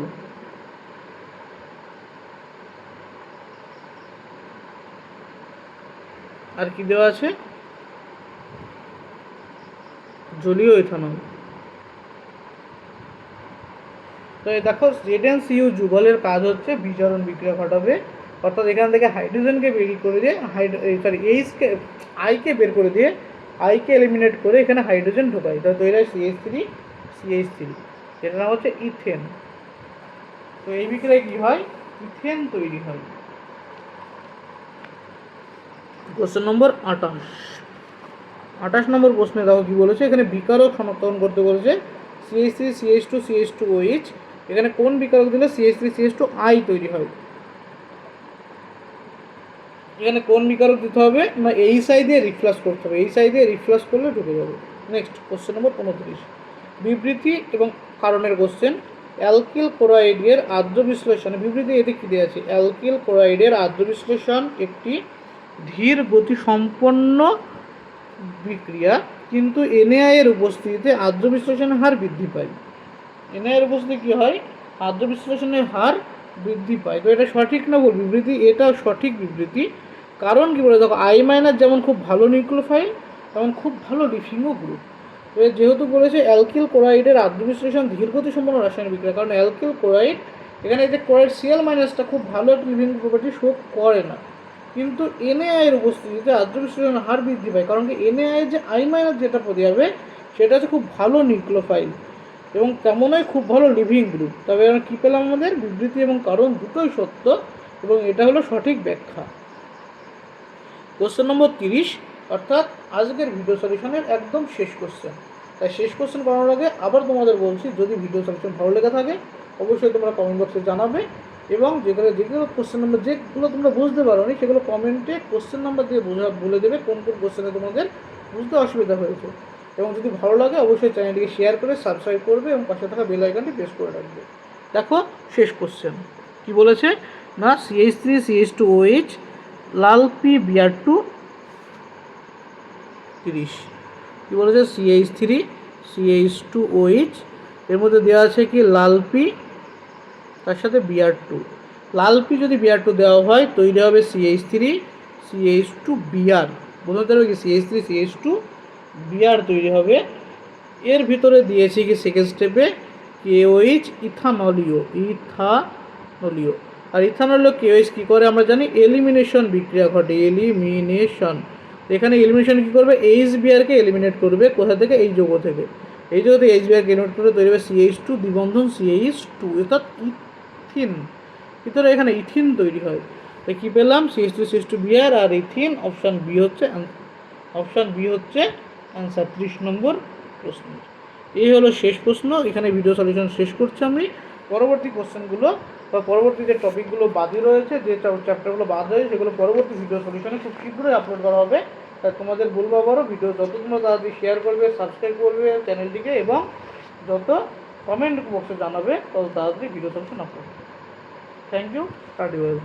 আর কি দেওয়া আছে? জলীয় ইথানল। তো দেখো ZnCu যুগলের কাজ হচ্ছে বিজারণ বিক্রিয়া ঘটাবে, অর্থাৎ এখান থেকে হাইড্রোজেনকে বের করে দিয়ে আইকে বের করে দিয়ে আইকে এলিমিনেট করে এখানে হাইড্রোজেন ঢোকায়, তাহলে তৈরি হয় CH3, যেটার নাম হচ্ছে ইথেন। তো এই বিক্রিয়ায় কী হয়? ইথেন তৈরি হয়। কোশ্চেন নম্বর 28 নম্বর প্রশ্নে দেখো কী বলেছে, এখানে বিকারক শনাক্তকরণ করতে বলেছে। CH3CH2CH2OH এখানে কোন বিকারক দিলে CH3CH2I তৈরি হয়। এখানে কোন বিকারক দিতে হবে না HI দিয়ে রিফ্লাক্স করতে হবে, HI দিয়ে রিফ্লাক্স করলে ঢুকে যাবে। নেক্সট কোশ্চেন নম্বর 29, বিবৃতি এবং কারণের কোশ্চেন। অ্যালকিল ক্লোরাইডের আর্দ্র বিশ্লেষণে বিবৃতি এতে কী দেওয়া আছে, অ্যালকিল ক্লোরাইডের আর্দ্র বিশ্লেষণ একটি ধীর গতিসম্পন্ন বিক্রিয়া, কিন্তু NaI এর উপস্থিতিতে আর্দ্র বিশ্লেষণের হার বৃদ্ধি পায়। NaI এর উপস্থিতি কী হয়, আর্দ্র বিশ্লেষণের হার বৃদ্ধি পায়। তো এটা সঠিক না ভুল বিবৃতি, এটাও সঠিক বিবৃতি। কারণ কী বলে দেখো, I- যেমন খুব ভালো নিউক্লিওফাইল তেমন খুব ভালো লিভিংও গ্রুপ। যেহেতু বলেছে অ্যালকিল ক্লোরাইডের আর্দ্র বিশ্লেষণ ধীরগতি সম্পন্ন রাসায়নিক বিক্রিয়া, কারণ অ্যালকিল ক্লোরাইড এখানে যে ক্লোরাইড Cl- খুব ভালো একটা লিভিং প্রপার্টি শো করে না, কিন্তু NaI এর উপস্থিতিতে আর্দ্র বিশ্লেষণের হার বৃদ্ধি পায়। কারণ কি NaI যে I- যেটা দেওয়া সেটা হচ্ছে খুব ভালো নিউক্লিওফাইল এবং তেমনই খুব ভালো লিভিং গ্রুপ। তবে আমরা কী পেলাম, আমাদের বিবৃতি এবং কারণ দুটোই সত্য এবং এটা হলো সঠিক ব্যাখ্যা। কোশ্চেন নম্বর 30, অর্থাৎ আজকের ভিডিও সলিউশনের একদম শেষ কোশ্চেন। তাই শেষ কোশ্চেন করার আগে আবার তোমাদের বলছি, যদি ভিডিও সলিউশন ভালো লেগে থাকে অবশ্যই তোমরা কমেন্ট বক্সে জানাবে, এবং যেগুলো কোশ্চেন নাম্বার যেগুলো তোমরা বুঝতে পারো নি সেগুলো কমেন্টে কোশ্চেন নাম্বার দিয়ে বলে দেবে কোন কোন কোশ্চেনে তোমাদের বুঝতে অসুবিধা হয়েছে। এবং যদি ভালো লাগে অবশ্যই চ্যানেলটিকে শেয়ার করে সাবস্ক্রাইব করবে এবং পাশে থাকা বেল আইকনটি প্রেস করে রাখবে। দেখো শেষ কোশ্চেন কি বলেছে না, CH3CH2OH লাল P Br2 30 কী বলেছে, CH3CH2OH এর মধ্যে দেওয়া আছে কি লাল P তার সাথে Br2। লাল P যদি Br2 দেওয়া হয় তৈরি হবে CH3CH2Br, বলতে পারবে কি CH3CH2Br তৈরি হবে। এর ভিতরে দিয়েছি কি সেকেন্ড স্টেপে KOH ইথানলীয়, আর ইথানলীয় KOH কী করে আমরা জানি, এলিমিনেশন বিক্রিয়া ঘটে, এলিমিনেশন। এখানে এলিমিনেশন কী করবে, HBrকে এলিমিনেট করবে কোথা থেকে, এই যৌগ থেকে, এই যৌগ থেকে HBrকে এলিমিনেট করে তৈরি হবে CH2 দ্বিবন্ধন CH2, অর্থাৎ ইথিন। ভিতরে এখানে ইথিন তৈরি হয়। তাই কী পেলাম, CH3CH2Br আর ইথিন। অপশান বি হচ্ছে অ্যান্সার 30 নম্বর প্রশ্ন। এই হলো শেষ প্রশ্ন। এখানে ভিডিও সলিউশন শেষ করছি আমি। পরবর্তী কোশ্চেনগুলো বা পরবর্তী যে টপিকগুলো বাকি রয়েছে, যে চ্যাপ্টারগুলো বাদ রয়েছে, সেগুলো পরবর্তী ভিডিও সলিউশনে খুব শীঘ্রই আপলোড করা হবে। তাই তোমাদের বলবো আবারও, ভিডিও যত তোমরা তাড়াতাড়ি শেয়ার করবে, সাবস্ক্রাইব করবে চ্যানেলটিকে, এবং যত কমেন্ট বক্সে জানাবে তত তাড়াতাড়ি video solution upload. Thank you, study well.